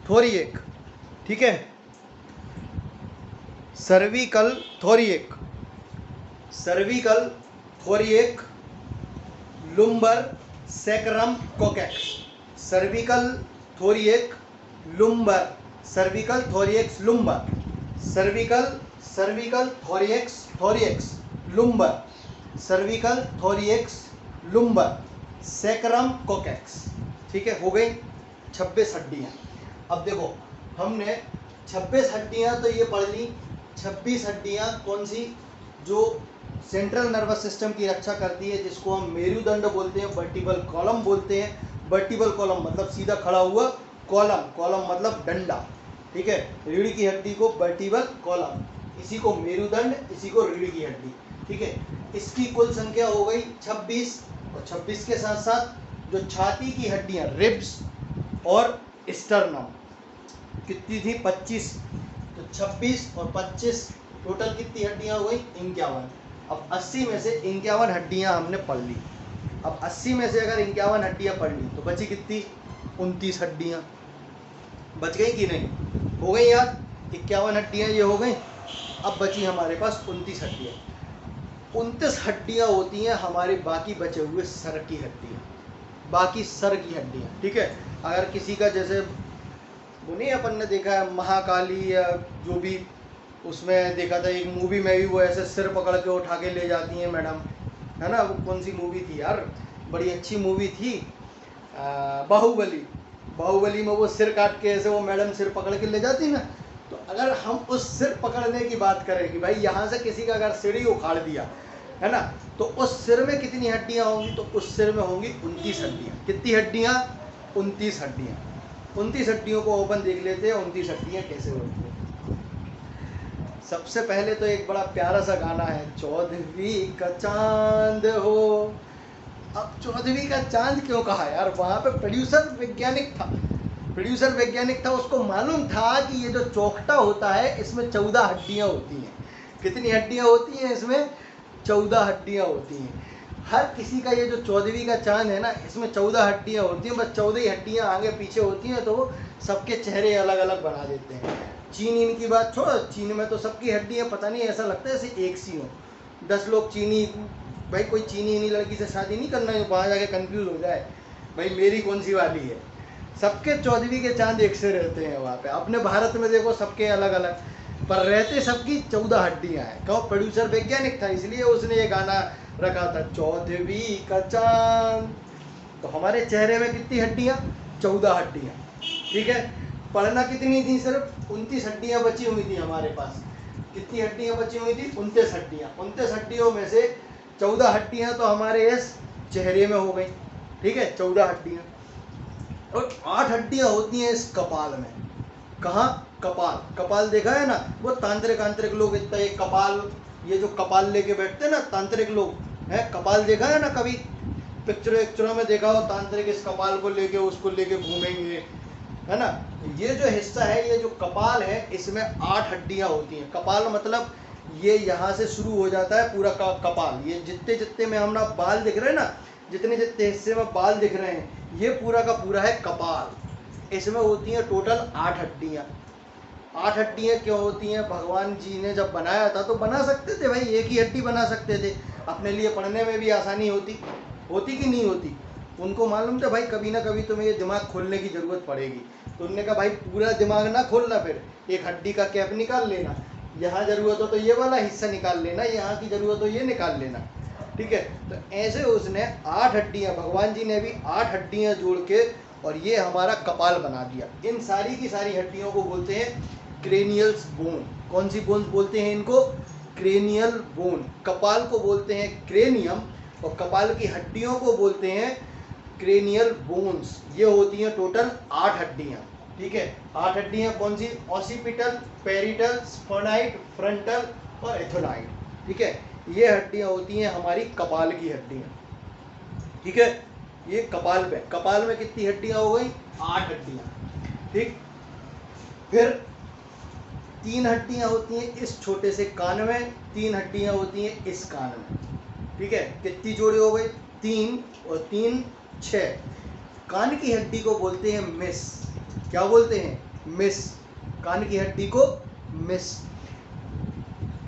थोरिएक। ठीक है, cervical, thoracic, lumbar, sacrum, coccyx. Cervical, thoracic, lumbar, cervical, thoracics, lumbar, cervical, thoracics, lumbar, cervical, thoracics, lumbar, sacrum, coccyx. ठीक है, हो गई 26 हड्डियाँ। अब देखो हमने 26 हड्डियाँ तो ये पढ़ ली, 26 हड्डियाँ कौन सी, जो सेंट्रल नर्वस सिस्टम की रक्षा करती है, जिसको हम मेरुदंड बोलते हैं, वर्टिबल कॉलम बोलते हैं। वर्टिबल कॉलम मतलब सीधा खड़ा हुआ, कॉलम, कॉलम मतलब डंडा, ठीक है। रीढ़ की हड्डी को वर्टिबल कॉलम, इसी को मेरुदंड, इसी को रीढ़ की हड्डी, ठीक है। इसकी कुल संख्या हो गई 26, और 26 के साथ साथ जो छाती की हड्डियां, रिब्स और स्टर्नम कितनी थी, 25, तो 26 और 25 टोटल कितनी हड्डियां हो गई, 51। अब 80 में से 51 हड्डियां हमने पढ़ ली। अब 80 में से अगर 51 हड्डियां पढ़ ली तो बची कितनी, 29 हड्डियां। बच गई कि नहीं, हो गई यार, 51 हड्डियां ये हो गई। अब बची हमारे पास 29 हड्डियां। 29 हड्डियां होती हैं हमारे बाकी बचे हुए सर की हड्डियां, बाकी सर की हड्डियां, ठीक है। अगर किसी का जैसे वो नहीं अपन ने देखा है महाकाली या जो भी, उसमें देखा था एक मूवी में भी, वो ऐसे सिर पकड़ के उठा के ले जाती हैं मैडम, है ना। वो कौन सी मूवी थी यार, बड़ी अच्छी मूवी थी, बाहुबली। बाहुबली में वो सिर काट के ऐसे वो मैडम सिर पकड़ के ले जाती ना। तो अगर हम उस सिर पकड़ने की बात करें कि भाई यहाँ से किसी का अगर सिर ही उखाड़ दिया, है ना, तो उस सिर में कितनी हड्डियाँ होंगी, तो उस सिर में होंगी 29 हड्डियाँ। कितनी हड्डियाँ, 29 हड्डियाँ। 29 हड्डियों को ओपन देख लेते हैं, 29 हड्डियाँ कैसे होती हैं। सबसे पहले तो एक बड़ा प्यारा सा गाना है, 14वीं का चांद हो। अब 14वीं का चांद क्यों कहा यार, वहाँ पे प्रोड्यूसर वैज्ञानिक था, प्रोड्यूसर वैज्ञानिक था, उसको मालूम था कि ये जो चौखटा होता है इसमें 14 हड्डियाँ होती हैं। कितनी हड्डियाँ होती हैं इसमें, 14 हड्डियाँ होती हैं। हर किसी का ये जो 14वीं का चांद है ना, इसमें 14 हड्डियाँ होती हैं, बस 14 ही हड्डियाँ आगे पीछे होती हैं, तो सबके चेहरे अलग अलग बना देते हैं। चीन इनकी बात छोड़ो, चीन में तो सबकी हड्डियाँ पता नहीं ऐसा लगता है जैसे एक सी हो। 10 लोग चीनी, भाई कोई चीनी लड़की से शादी नहीं करना है, वहाँ जाके कंफ्यूज हो जाए भाई मेरी कौन सी वाली है। सबके 14वीं के चांद एक से रहते हैं वहाँ पे। अपने भारत में देखो सबके अलग अलग, पर रहते सबकी 14 हड्डियाँ हैं। कहो प्रोड्यूसर वैज्ञानिक था इसलिए उसने ये गाना रखा था, 14वीं का चांद। तो हमारे चेहरे में कितनी हड्डियाँ, 14 हड्डियाँ, ठीक है। पढ़ना कितनी थी, सिर्फ 29 हड्डियाँ बची हुई थी हमारे पास। कितनी हड्डियाँ बची हुई थी, 29 हड्डियाँ। 29 हड्डियों में से 14 हड्डियाँ तो हमारे इस चेहरे में हो गई, ठीक है, 14 हड्डियाँ। और 8 हड्डियाँ होती हैं इस कपाल में। कहाँ, कपाल, कपाल देखा है ना, वो तांत्रिक लोग इतना एक कपाल, ये जो कपाल लेके बैठते हैं ना तांत्रिक लोग, है, कपाल देखा है ना कभी, पिक्चरों में देखा हो, तांत्रिक इस कपाल को लेके उसको लेके घूमेंगे, है ना। ये जो हिस्सा है, ये जो कपाल है, इसमें 8 हड्डियां होती हैं। कपाल मतलब ये यहाँ से शुरू हो जाता है पूरा कपाल, ये जितने जितने में हम ना बाल दिख रहे हैं ना, जितने जितने हिस्से में बाल दिख रहे हैं, ये पूरा का पूरा है कपाल। इसमें होती हैं टोटल 8 हड्डियाँ। 8 हड्डियाँ क्यों होती हैं, भगवान जी ने जब बनाया था तो बना सकते थे भाई, एक ही हड्डी बना सकते थे, अपने लिए पढ़ने में भी आसानी होती कि नहीं होती। उनको मालूम था भाई कभी ना कभी तुम्हें ये दिमाग खोलने की ज़रूरत पड़ेगी, तो उन्होंने कहा भाई पूरा दिमाग ना खोलना, फिर एक हड्डी का कैप निकाल लेना, यहाँ ज़रूरत हो तो ये वाला हिस्सा निकाल लेना, यहाँ की ज़रूरत हो ये निकाल लेना, ठीक है। तो ऐसे उसने 8 हड्डियाँ, भगवान जी ने भी 8 हड्डियाँ जोड़ के और ये हमारा कपाल बना दिया। इन सारी की सारी हड्डियों को बोलते हैं क्रेनियल्स बोन। कौन सी बोन बोलते हैं इनको, क्रेनियल बोन। कपाल को बोलते हैं क्रेनियम और कपाल की हड्डियों को बोलते हैं क्रेनियल बोन्स। ये होती हैं टोटल 8 हड्डियाँ, ठीक है। 8 हड्डियाँ कौन सी, ऑसिपिटल, पेरिटल, स्फोनाइड, फ्रंटल और एथोनाइड, ठीक है। ये हड्डियाँ होती हैं हमारी कपाल की हड्डियाँ, ठीक है। ये कपाल में कितनी हड्डियाँ हो गई, 8 हड्डियाँ, ठीक। फिर 3 हड्डियाँ होती हैं इस छोटे से कान में, 3 हड्डियाँ होती हैं इस कान में, ठीक है। कितनी जोड़ी हो गई, 3 और 3 6। कान की हड्डी को बोलते हैं मिस। क्या बोलते हैं, मिस। कान की हड्डी को मिस।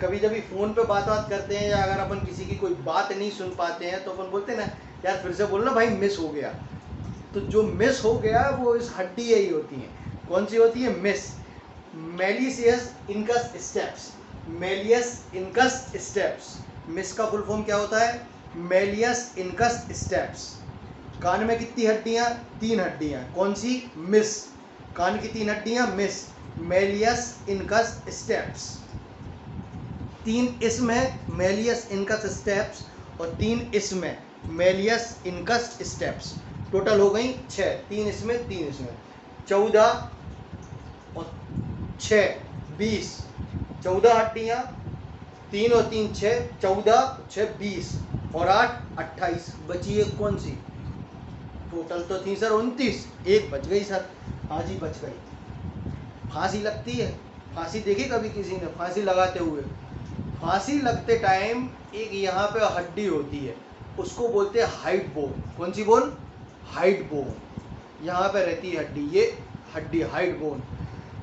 कभी जब फ़ोन पे बात करते हैं या अगर अपन किसी की कोई बात नहीं सुन पाते हैं तो अपन बोलते हैं ना, यार फिर से बोलना भाई मिस हो गया। तो जो मिस हो गया वो इस हड्डी यही होती है। कौन सी होती है, miss. Malleus incus steps, malleus incus steps. Miss का फुल फॉर्म क्या होता है, मेलियस इनकस स्टेप्स। कान में कितनी हड्डियां? 3 हड्डियां। कौन सी? मिस। कान की 3 हड्डियां मिस, मेलियस, इनकस, स्टेप्स। 3 इसमें मेलियस, इनकस, स्टेप्स और 3 इसमें मेलियस, इनकस, स्टेप्स। टोटल हो गई 6। 3 इसमें 3 इसमें, 14 और 6 20। 14 हड्डियां, 3 और 3 6, 14 6 20 और 8 28। बची एक कौन सी? टोटल तो थी सर 29, एक बच गई सर। हाँ जी बच गई। फांसी लगती है, फांसी देखी कभी किसी ने फांसी लगाते हुए? फांसी लगते टाइम एक यहाँ पे हड्डी होती है, उसको बोलते हैं हाइट बोन। कौन सी बोन? Height bone. यहाँ पे रहती है हड्डी, ये हड्डी हाइट बोन।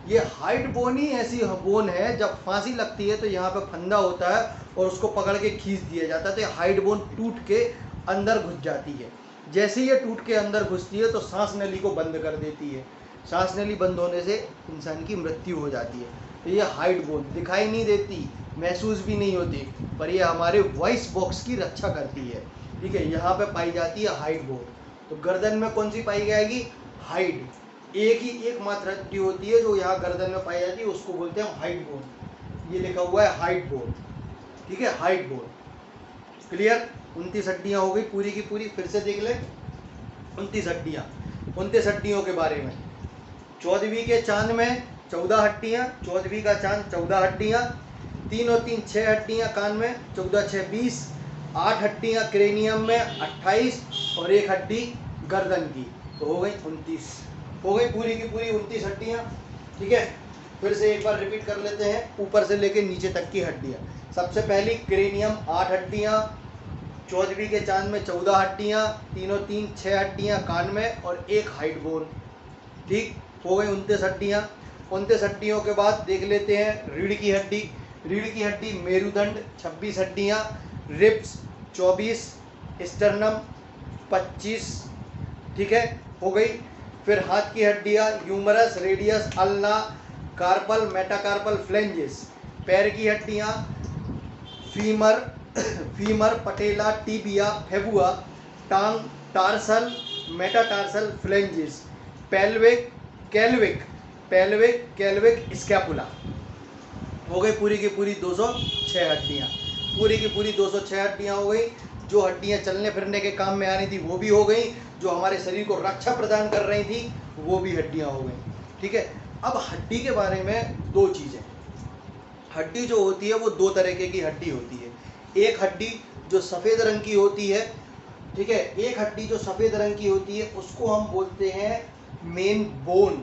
ये हाइट बोन ही ऐसी बोन है, जब फांसी लगती है तो यहाँ पे फंदा होता है और उसको पकड़ के खींच दिया जाता है, तो ये हाइट बोन टूट के अंदर घुस जाती है। जैसे ये टूट के अंदर घुसती है तो सांस नली को बंद कर देती है। सांस नली बंद होने से इंसान की मृत्यु हो जाती है। तो ये हाइट बोन दिखाई नहीं देती, महसूस भी नहीं होती, पर ये हमारे वॉइस बॉक्स की रक्षा करती है। ठीक है, यहाँ पे पाई जाती है हाइट बोन। तो गर्दन में कौन सी पाई जाएगी? हाइट। एक ही एकमात्र हड्डी होती है जो यहाँ गर्दन में पाई जाती है, उसको बोलते हैं हाइट बोन। ये लिखा हुआ है हाइट बोन। ठीक है, हाइट बोन। क्लियर? 29 हड्डियां हो गई पूरी की पूरी। फिर से देख ले 29 हड्डियां। 29 हड्डियों के बारे में, 14वीं के चांद में 14 हड्डियां, 14वीं का चांद 14 हड्डियां, 3 और 3 6 हड्डियां कान में, 14 6 20, 8 हड्डियां क्रेनियम में 28 और एक हड्डी गर्दन की, तो हो गई 29। हो गई पूरी की पूरी 29 हड्डियां। ठीक है, फिर से एक बार रिपीट कर लेते हैं, ऊपर से लेके नीचे तक की हड्डियां। सबसे पहली क्रेनियम 8 हड्डियां, 14वीं के चांद में 14 हड्डियां, 3 और 3 6 हड्डियां कान में और एक हाइट बोन। ठीक, हो गई 29 हड्डियां। 29 हड्डियों के बाद देख लेते हैं रीढ़ की हड्डी। रीढ़ की हड्डी मेरुदंड 26 हड्डियां, रिब्स 24, स्टर्नम 25। ठीक है, हो गई। फिर हाथ की हड्डियां humerus, radius, ulna, carpal, metacarpal, phalanges. पैर की हड्डियां फीमर, पटेला, टीबिया, फेबुआ, टांग, टार्सल, मेटाटार्सल, फ्लेंजेस। पेल्विक, कैल्विक, स्कैपुला। हो गई पूरी की पूरी 206 हड्डियां। पूरी की पूरी 206 हड्डियां हो गई। जो हड्डियां चलने फिरने के काम में आनी थी वो भी हो गई, जो हमारे शरीर को रक्षा प्रदान कर रही थी वो भी हड्डियां हो गई। ठीक है, अब हड्डी के बारे में 2 चीज़ें। हड्डी जो होती है वो 2 तरीके की हड्डी होती है। एक हड्डी जो सफ़ेद रंग की होती है, ठीक है, एक हड्डी जो सफ़ेद रंग की होती है उसको हम बोलते हैं मेन बोन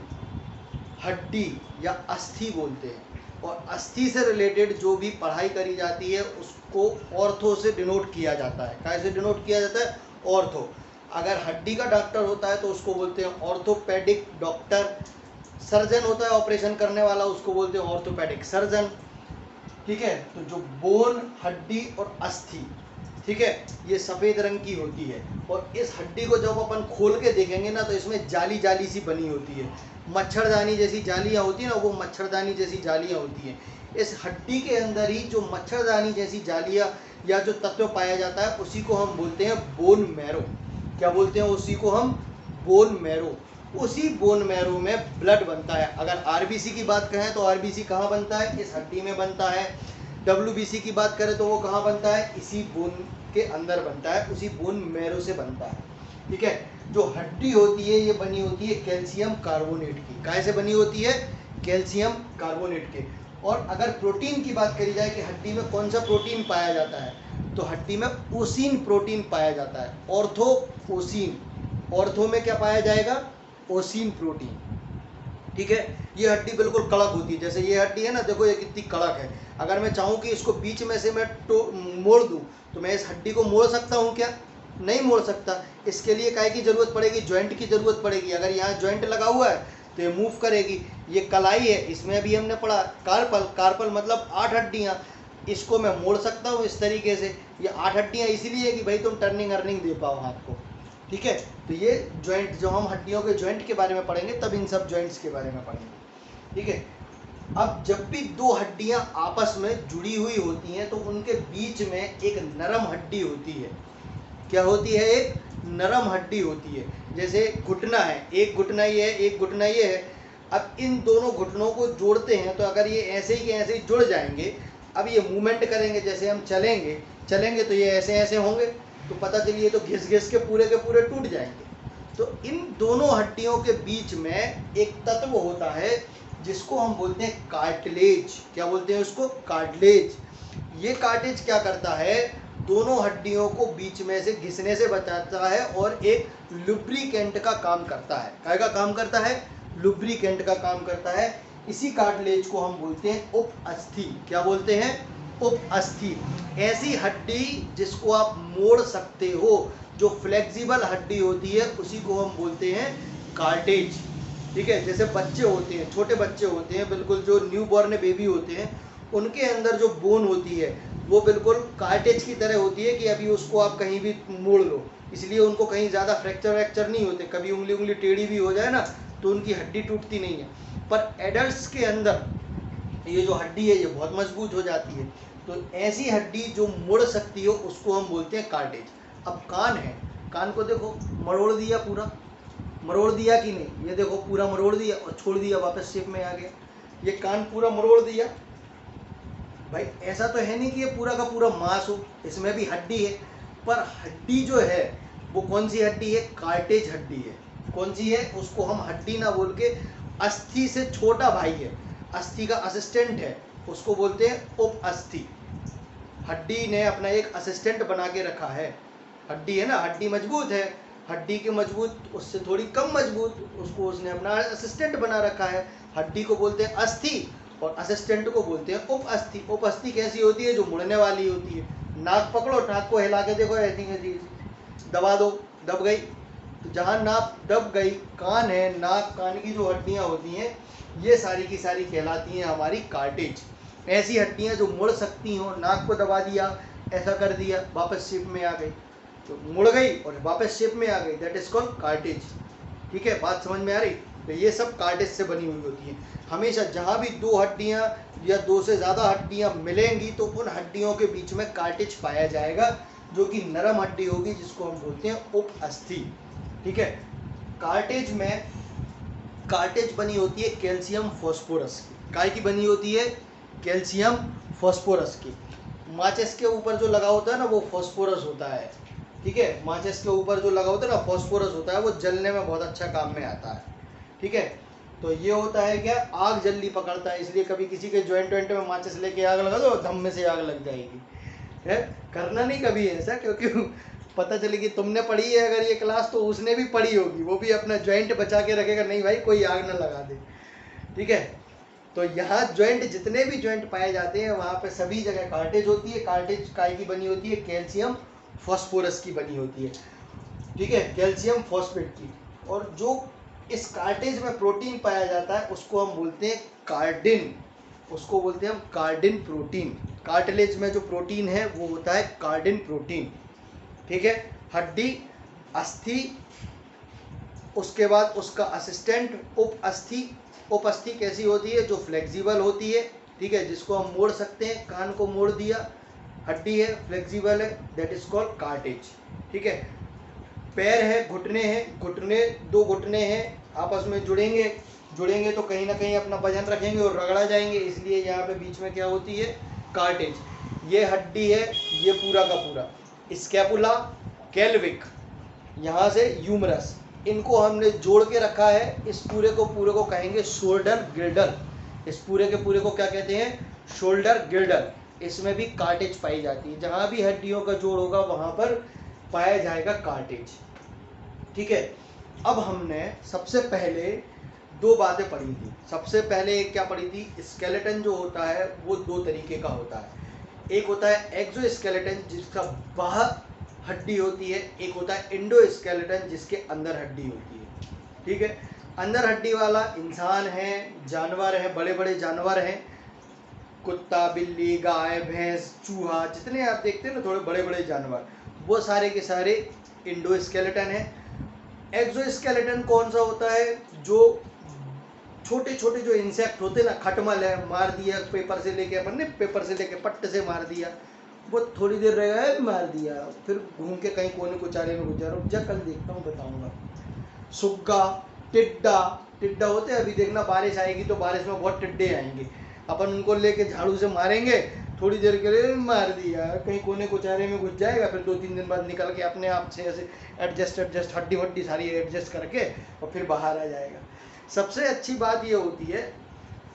हड्डी या अस्थि बोलते हैं। और अस्थि से रिलेटेड जो भी पढ़ाई करी जाती है उसको ऑर्थो से डिनोट किया जाता है। कैसे डिनोट किया जाता है? ऑर्थो। अगर हड्डी का डॉक्टर होता है तो उसको बोलते हैं ऑर्थोपेडिक डॉक्टर। सर्जन होता है ऑपरेशन करने वाला, उसको बोलते हैं ऑर्थोपेडिक सर्जन। ठीक है, तो जो बोन, हड्डी और अस्थि, ठीक है, ये सफ़ेद रंग की होती है। और इस हड्डी को जब अपन खोल के देखेंगे ना तो इसमें जाली जाली सी बनी होती है, मच्छरदानी जैसी जालियाँ होती हैं ना, वो मच्छरदानी जैसी जालियाँ होती हैं। इस हड्डी के अंदर ही जो मच्छरदानी जैसी जालियाँ या जो तत्व पाया जाता है उसी को हम बोलते हैं बोन मैरो। क्या बोलते हैं? उसी को हम बोन मैरो। उसी बोन मैरो में ब्लड बनता है। अगर आरबीसी की बात करें तो आरबीसी कहाँ बनता है? इस हड्डी में बनता है। डब्ल्यूबीसी की बात करें तो वो कहाँ बनता है? इसी बोन के अंदर बनता है, उसी बोन मैरो से बनता है। ठीक है, जो हड्डी होती है ये बनी होती है कैल्शियम कार्बोनेट की। कैसे बनी होती है? कैल्शियम कार्बोनेट के। और अगर प्रोटीन की बात करी जाए कि हड्डी में कौन सा प्रोटीन पाया जाता है, तो हड्डी में ओसिन प्रोटीन पाया जाता है। ऑर्थोओसिन। ऑर्थो में क्या पाया जाएगा? ओसिन प्रोटीन। ठीक है, ये हड्डी बिल्कुल कड़क होती है। जैसे ये हड्डी है ना, देखो ये कितनी कड़क है। अगर मैं चाहूँ कि इसको बीच में से मैं मोड़ दूँ तो मैं इस हड्डी को मोड़ सकता हूँ क्या? नहीं मोड़ सकता। इसके लिए काय की ज़रूरत पड़ेगी? जॉइंट की ज़रूरत पड़ेगी। अगर यहाँ जॉइंट लगा हुआ है तो ये मूव करेगी। ये कलाई है, इसमें अभी हमने पढ़ा कार्पल। कार्पल मतलब 8 हड्डियाँ। इसको मैं मोड़ सकता हूँ इस तरीके से। ये 8 हड्डियाँ इसीलिए कि भाई तुम टर्निंग अर्निंग दे पाओ हाथ को। ठीक है, तो ये जॉइंट, जो हम हड्डियों के जॉइंट के बारे में पढ़ेंगे तब इन सब जॉइंट्स के बारे में पढ़ेंगे। ठीक है, अब जब भी 2 हड्डियां आपस में जुड़ी हुई होती हैं तो उनके बीच में एक नरम हड्डी होती है। क्या होती है, एक नरम हड्डी होती है। जैसे घुटना है, एक घुटना ये है, एक घुटना ये है। अब इन दोनों घुटनों को जोड़ते हैं तो अगर ये ऐसे ही के ऐसे ही जुड़ जाएंगे, अब ये मूवमेंट करेंगे, जैसे हम चलेंगे चलेंगे तो ये ऐसे ऐसे होंगे, तो पता चलिए तो घिस घिस के पूरे टूट जाएंगे। तो इन दोनों हड्डियों के बीच में एक तत्व होता है जिसको हम बोलते हैं कार्टिलेज। क्या बोलते हैं उसको, कार्टिलेज। ये कार्टिलेज क्या करता है, दोनों हड्डियों को बीच में से घिसने से बचाता है और एक लुब्रिकेंट का काम करता है। क्या का काम करता है, लुब्रिकेंट का काम करता है। इसी कार्टिलेज को हम बोलते हैं उपअस्थि। क्या बोलते हैं, उपअस्थि। ऐसी हड्डी जिसको आप मोड़ सकते हो, जो फ्लेक्सिबल हड्डी होती है, उसी को हम बोलते हैं कार्टिलेज। ठीक है, जैसे बच्चे होते हैं, छोटे बच्चे होते हैं, बिल्कुल जो न्यू बॉर्न बेबी होते हैं, उनके अंदर जो बोन होती है वो बिल्कुल कार्टिलेज की तरह होती है कि अभी उसको आप कहीं भी मोड़ लो, इसलिए उनको कहीं ज़्यादा फ्रैक्चर वैक्चर नहीं होते। कभी उंगली टेढ़ी भी हो जाए ना तो उनकी हड्डी टूटती नहीं है। पर एडल्ट्स के अंदर ये जो हड्डी है ये बहुत मजबूत हो जाती है। तो ऐसी हड्डी जो मुड़ सकती हो उसको हम बोलते हैं कार्टिलेज। अब कान है, कान को देखो मरोड़ दिया, पूरा मरोड़ दिया कि नहीं, ये देखो पूरा मरोड़ दिया और छोड़ दिया, वापस शेप में आ गया। ये कान पूरा मरोड़ दिया, भाई ऐसा तो है नहीं कि ये पूरा का पूरा मांस हो, इसमें भी हड्डी है। पर हड्डी जो है वो कौन सी हड्डी है, कार्टिलेज हड्डी है। कौन सी है, उसको हम हड्डी ना बोल के अस्थि से छोटा भाई है, अस्थि का असिस्टेंट है, उसको बोलते हैं उपअस्थि। हड्डी ने अपना एक असिस्टेंट बना के रखा है। हड्डी है ना, हड्डी मजबूत है, हड्डी के मजबूत उससे थोड़ी कम मजबूत, उसको उसने अपना असिस्टेंट बना रखा है। हड्डी को बोलते हैं अस्थि और असिस्टेंट को बोलते हैं उपअस्थि। उपअस्थि कैसी होती है, जो मुड़ने वाली होती है। नाक पकड़ो, नाक को हिला के देखो, ऐसी ऐसी दबा दो, दब गई। तो जहाँ नाक दब गई, कान है, नाक कान की जो हड्डियाँ होती हैं ये सारी की सारी कहलाती हैं हमारी कार्टिलेज। ऐसी हड्डियाँ जो मुड़ सकती हों, नाक को दबा दिया, ऐसा कर दिया, वापस शेप में आ गई, तो मुड़ गई और वापस शेप में आ गई, दैट इज कॉल्ड कार्टिलेज। ठीक है, बात समझ में आ रही। तो ये सब कार्टिलेज से बनी हुई होती है। हमेशा जहाँ भी दो हड्डियाँ या दो से ज़्यादा हड्डियाँ मिलेंगी तो उन हड्डियों के बीच में कार्टिलेज पाया जाएगा, जो कि नरम हड्डी होगी, जिसको हम बोलते हैं उपअस्थि। ठीक है, कार्टिलेज में कार्टिलेज बनी होती है कैल्शियम फॉस्फोरस की। काय की बनी होती है, कैल्शियम फॉस्फोरस की। माचिस के ऊपर जो लगा होता है ना वो फॉस्फोरस होता है। ठीक है, माचिस के ऊपर जो लगा होता है ना फॉस्फोरस होता है, वो जलने में बहुत अच्छा काम में आता है। ठीक है, तो ये होता है क्या, आग जल्दी पकड़ता है, इसलिए कभी किसी के जॉइंट वॉइंट में माचिस लेके आग लगा दो, धम में से आग लग जाएगी। है, करना नहीं कभी ऐसा, क्योंकि पता चले कि तुमने पढ़ी है अगर ये क्लास तो उसने भी पढ़ी होगी, वो भी अपना जॉइंट बचा के रखेगा, नहीं भाई कोई आग ना लगा दे। ठीक है, तो यहाँ जॉइंट, जितने भी जॉइंट पाए जाते हैं वहाँ पे सभी जगह कार्टिलेज होती है। कार्टिलेज काय की बनी होती है, कैल्शियम फॉस्फोरस की बनी होती है। ठीक है, कैल्शियम फॉस्फेट की। और जो इस कार्टिलेज में प्रोटीन पाया जाता है उसको हम बोलते हैं कार्डिन, उसको बोलते हैं हम कार्डिन प्रोटीन। कार्टिलेज में जो प्रोटीन है वो होता है कार्डिन प्रोटीन। ठीक है, हड्डी, अस्थि, उसके बाद उसका असिस्टेंट उपअस्थि। उपअस्थि कैसी होती है, जो फ्लेक्सिबल होती है। ठीक है, जिसको हम मोड़ सकते हैं, कान को मोड़ दिया, हड्डी है, फ्लेक्सिबल है, दैट इज कॉल्ड कार्टिलेज। ठीक है, पैर है, घुटने हैं, घुटने दो घुटने हैं, आपस में जुड़ेंगे तो कहीं ना कहीं अपना वजन रखेंगे और रगड़ा जाएंगे, इसलिए यहाँ पे बीच में क्या होती है, कार्टिलेज। ये हड्डी है, ये पूरा का पूरा स्कैपुला, कैल्विक, यहाँ से यूमरस, इनको हमने जोड़ के रखा है। इस पूरे को कहेंगे शोल्डर गिर्डल। इस पूरे के पूरे को क्या कहते हैं, शोल्डर गिर्डल। इसमें भी कार्टिलेज पाई जाती है। जहाँ भी हड्डियों का जोड़ होगा वहाँ पर पाया जाएगा कार्टिलेज। ठीक है, अब हमने सबसे पहले दो बातें पढ़ी थी। सबसे पहले एक क्या पढ़ी थी, स्केलेटन जो होता है वो दो तरीके का होता है। एक होता है एक्सोस्केलेटन जिसका बाहर हड्डी होती है, एक होता है इंडोस्केलेटन जिसके अंदर हड्डी होती है। ठीक है, अंदर हड्डी वाला इंसान है, जानवर है, बड़े बड़े जानवर हैं, कुत्ता, बिल्ली, गाय, भैंस, चूहा, जितने आप देखते हैं ना थोड़े बड़े बड़े जानवर, वो सारे के सारे इंडोस्केलेटन है। एक्सोस्केलेटन कौन सा होता है, जो छोटे छोटे जो इंसेक्ट होते हैं ना, खटमल है, मार दिया पेपर से लेके, अपन ने पेपर से लेके पट्टे से मार दिया, वो थोड़ी देर रहेगा, मार दिया, फिर घूम के कहीं कोने कुचारे में गुजरा, रुक जा कल देखता हूँ बताऊंगा। सुग्गा, टिड्डा, टिड्डा होते हैं, अभी देखना बारिश आएगी तो बारिश में बहुत टिड्डे आएंगे, अपन उनको लेके झाड़ू से मारेंगे, थोड़ी देर के लिए मार दिया, कहीं कोने कुचारे में घुस जाएगा, फिर 2-3 दिन बाद निकल के अपने आप से ऐसे एडजस्ट हड्डी वड्डी सारी एडजस्ट करके और फिर बाहर आ जाएगा। सबसे अच्छी बात ये होती है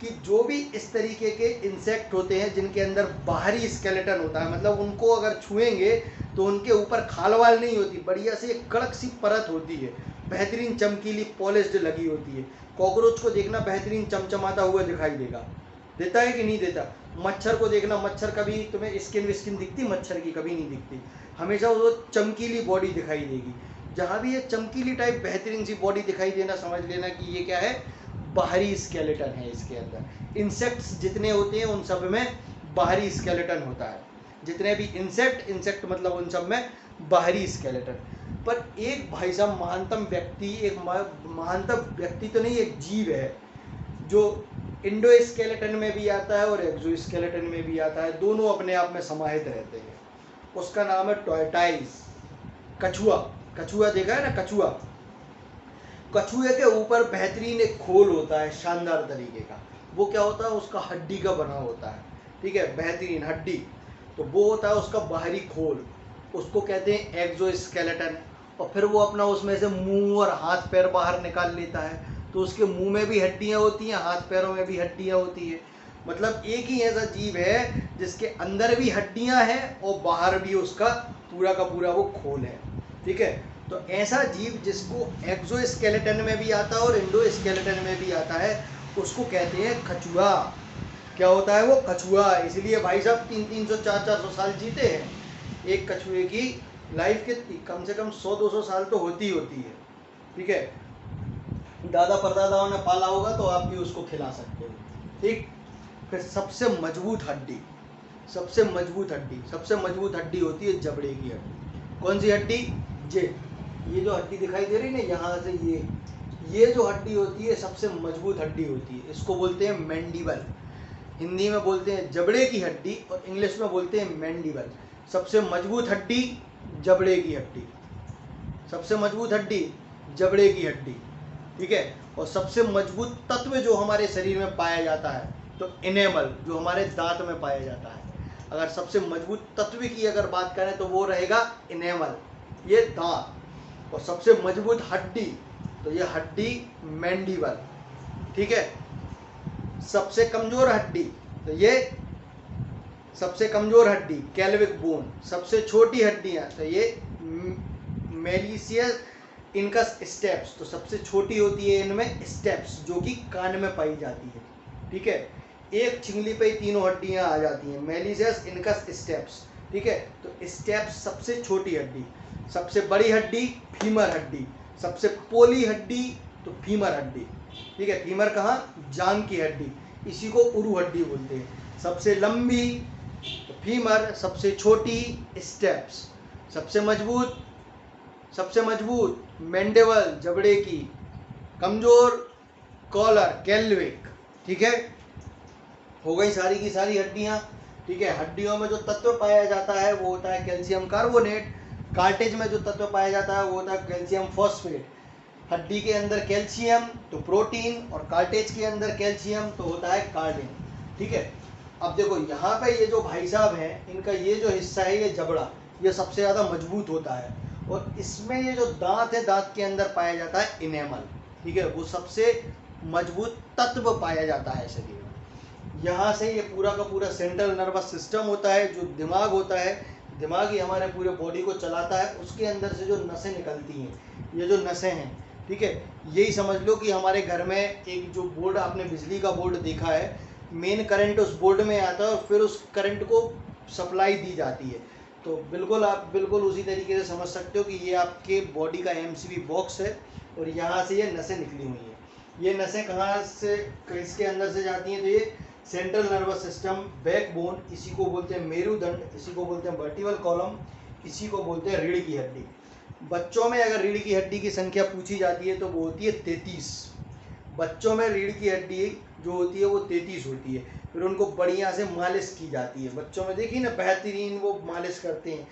कि जो भी इस तरीके के इंसेक्ट होते हैं जिनके अंदर बाहरी स्केलेटन होता है, मतलब उनको अगर छुएंगे तो उनके ऊपर खालवाल नहीं होती, बढ़िया से एक कड़क सी परत होती है, बेहतरीन चमकीली पॉलिश्ड लगी होती है। कॉकरोच को देखना बेहतरीन चमचमाता हुआ दिखाई देगा, देता है कि नहीं देता। मच्छर को देखना, मच्छर कभी तुम्हें स्किन विस्किन दिखती मच्छर की? कभी नहीं दिखती, हमेशा वो चमकीली बॉडी दिखाई देगी। जहाँ भी ये चमकीली टाइप बेहतरीन सी बॉडी दिखाई देना, समझ लेना कि ये क्या है, बाहरी स्केलेटन है इसके अंदर। इंसेक्ट्स जितने होते हैं उन सब में बाहरी स्केलेटन होता है, जितने भी इंसेक्ट मतलब उन सब में बाहरी स्केलेटन। पर एक भाई साहब महानतम व्यक्ति, एक महानतम व्यक्ति तो नहीं, एक जीव है जो इंडोस्केलेटन में भी आता है और एक्सोस्केलेटन में भी आता है, दोनों अपने आप में समाहित रहते हैं। उसका नाम है टॉर्टाइस, कछुआ। कछुआ देखा है ना, कछुआ। कछुए के ऊपर बेहतरीन एक खोल होता है शानदार तरीके का, वो क्या होता है, उसका हड्डी का बना होता है, ठीक है, बेहतरीन हड्डी। तो वो होता है उसका बाहरी खोल, उसको कहते हैं एक्सोस्केलेटन। और फिर वो अपना उसमें से मुंह और हाथ पैर बाहर निकाल लेता है, तो उसके मुंह में भी हड्डियां होती हैं, हाथ पैरों में भी हड्डियां होती है। मतलब एक ही ऐसा जीव है जिसके अंदर भी हड्डियां हैं और बाहर भी उसका पूरा का पूरा वो खोल है, ठीक है। तो ऐसा जीव जिसको एक्सोस्केलेटन में भी आता है और इंडोस्केलेटन में भी आता है, उसको कहते हैं कछुआ। क्या होता है वो, कछुआ। इसलिए भाई साहब 300 400 साल जीते हैं। एक कछुए की लाइफ कितनी, कम से कम 100-200 साल तो होती है, ठीक है। दादा परदादाओं ने पाला होगा तो आप भी उसको खिला सकते हो, ठीक। फिर सबसे मजबूत हड्डी, सबसे मजबूत हड्डी होती है जबड़े की हड्डी। कौन सी हड्डी? ये जो हड्डी दिखाई दे रही है ना, यहाँ से ये जो हड्डी होती है सबसे मजबूत हड्डी होती है, इसको बोलते हैं मैंडिबल। हिंदी में बोलते हैं जबड़े की हड्डी और इंग्लिश में बोलते हैं मैंडिबल। सबसे मजबूत हड्डी जबड़े की हड्डी, सबसे मजबूत हड्डी जबड़े की हड्डी, ठीक है। और सबसे मजबूत तत्व जो हमारे शरीर में पाया जाता है तो इनेमल, जो हमारे दांत में पाया जाता है। अगर सबसे मजबूत तत्व की अगर बात करें तो वो रहेगा इनेमल, ये दांत। और सबसे मजबूत हड्डी तो ये हड्डी मैंडिबल, ठीक है। सबसे कमजोर हड्डी तो ये सबसे कमजोर हड्डी कैल्विक बोन। सबसे छोटी हड्डियां तो ये मेलिशियस इनकस स्टेप्स, तो सबसे छोटी होती है इनमें स्टेप्स, जो कि कान में पाई जाती है, ठीक है। एक चिंगली पे ही तीनों हड्डियां आ जाती हैं, मेलिशियस इनकस स्टेप्स, ठीक है। तो स्टेप्स सबसे छोटी हड्डी। सबसे बड़ी हड्डी फीमर हड्डी, सबसे पोली हड्डी तो फीमर हड्डी, ठीक है। फीमर कहाँ, जांग की हड्डी, इसी को उरू हड्डी बोलते हैं। सबसे लंबी तो फीमर, सबसे छोटी स्टेप्स। सबसे मजबूत मैंडिबल जबड़े की, कमजोर कॉलर कैल्विक, ठीक है। हो गई सारी की सारी हड्डियां, ठीक है। हड्डियों में जो तत्व पाया जाता है वो होता है कैल्शियम कार्बोनेट। कार्टेज में जो तत्व पाया जाता है वो होता है कैल्शियम फॉस्फेट। हड्डी के अंदर कैल्शियम तो प्रोटीन, और कार्टेज के अंदर कैल्शियम तो होता है कार्डिन, ठीक है। अब देखो यहाँ पे ये जो भाई साहब हैं, इनका ये जो हिस्सा है ये जबड़ा, ये सबसे ज़्यादा मजबूत होता है। और इसमें ये जो दांत है, दांत के अंदर पाया जाता है इनेमल, ठीक है। वो सबसे मजबूत तत्व पाया जाता है शरीर में। यहाँ से ये पूरा का पूरा सेंट्रल नर्वस सिस्टम होता है, जो दिमाग होता है, दिमाग ही हमारे पूरे बॉडी को चलाता है। उसके अंदर से जो नसें निकलती हैं, ये जो नसें हैं, ठीक है, यही समझ लो कि हमारे घर में एक जो बोर्ड, आपने बिजली का बोर्ड देखा है, मेन करंट उस बोर्ड में आता है और फिर उस करंट को सप्लाई दी जाती है। तो बिल्कुल आप बिल्कुल उसी तरीके से समझ सकते हो कि ये आपके बॉडी का एमसीबी बॉक्स है और यहाँ से ये नसें निकली हुई हैं। ये नसें कहाँ से, इसके अंदर से जाती हैं, तो ये सेंट्रल नर्वस सिस्टम, बैकबोन, इसी को बोलते हैं मेरुदंड, इसी को बोलते हैं वर्टिबल कॉलम, इसी को बोलते हैं रीढ़ की हड्डी। बच्चों में अगर रीढ़ की हड्डी की संख्या पूछी जाती है तो वो होती है 33। बच्चों में रीढ़ की हड्डी जो होती है वो 33 होती है। फिर उनको बढ़िया से मालिश की जाती है। बच्चों में देखिए ना बेहतरीन वो मालिश करते हैं,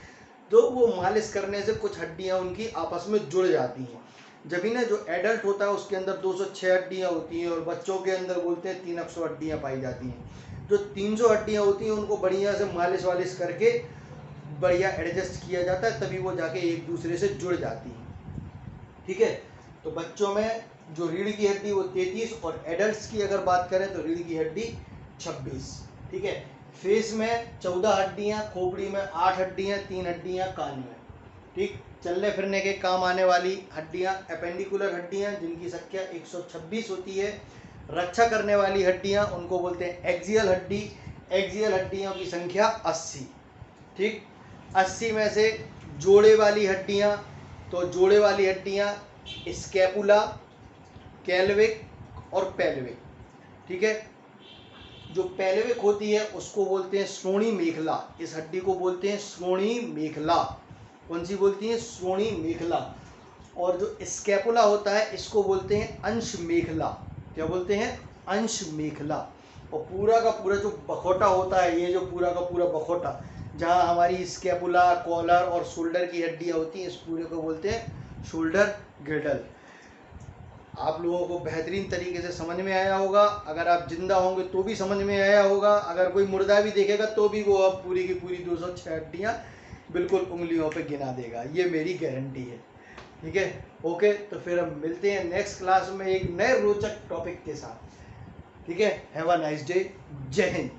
तो वो मालिश करने से कुछ हड्डियां उनकी आपस में जुड़ जाती हैं। जब भी ना जो एडल्ट होता है उसके अंदर 206 हड्डियां होती हैं और बच्चों के अंदर बोलते हैं 300 हड्डियां पाई जाती हैं। जो 300 हड्डियां होती हैं उनको बढ़िया से मालिश वालिश करके बढ़िया एडजस्ट किया जाता है, तभी वो जाके एक दूसरे से जुड़ जाती हैं। ठीक है, तो बच्चों में जो रीढ़ की हड्डी वो 33 और एडल्ट्स की अगर बात करें तो रीढ़ की हड्डी 26। ठीक है, फेस में 14 हड्डियां, खोपड़ी में 8 हड्डियां, 3 हड्डियां कान में। ठीक, चलने फिरने के काम आने वाली हड्डियां एपेंडिकुलर हड्डियां जिनकी संख्या 126 होती है। रक्षा करने वाली हड्डियां उनको बोलते हैं एक्सियल हड्डी, एक्सियल हड्डियों की संख्या 80। ठीक, 80 में से जोड़े वाली हड्डियां, तो जोड़े वाली हड्डियां स्कैपुला, कैल्विक और पेल्विक। ठीक है, जो पेल्विक होती है उसको बोलते हैं श्रोणी मेखला, इस हड्डी को बोलते हैं श्रोणी मेखला। कौन सी बोलती है? श्रोणी मेखला। और जो स्कैपुला होता है इसको बोलते हैं अंश मेखला। क्या बोलते हैं? अंश मेखला। और पूरा का पूरा जो बखोटा होता है, ये जो पूरा का पूरा बखोटा जहाँ हमारी स्कैपुला, कॉलर और शोल्डर की हड्डियाँ होती हैं, इस पूरे को बोलते हैं शोल्डर गिर्डल। आप लोगों को बेहतरीन तरीके से समझ में आया होगा। अगर आप जिंदा होंगे तो भी समझ में आया होगा, अगर कोई मुर्दा भी देखेगा तो भी वो अब पूरी की पूरी 206 हड्डियाँ बिल्कुल उंगलियों पे गिना देगा, ये मेरी गारंटी है। ठीक है, ओके, तो फिर हम मिलते हैं नेक्स्ट क्लास में एक नए रोचक टॉपिक के साथ। ठीक है, हैव अ नाइस डे, जय हिंद।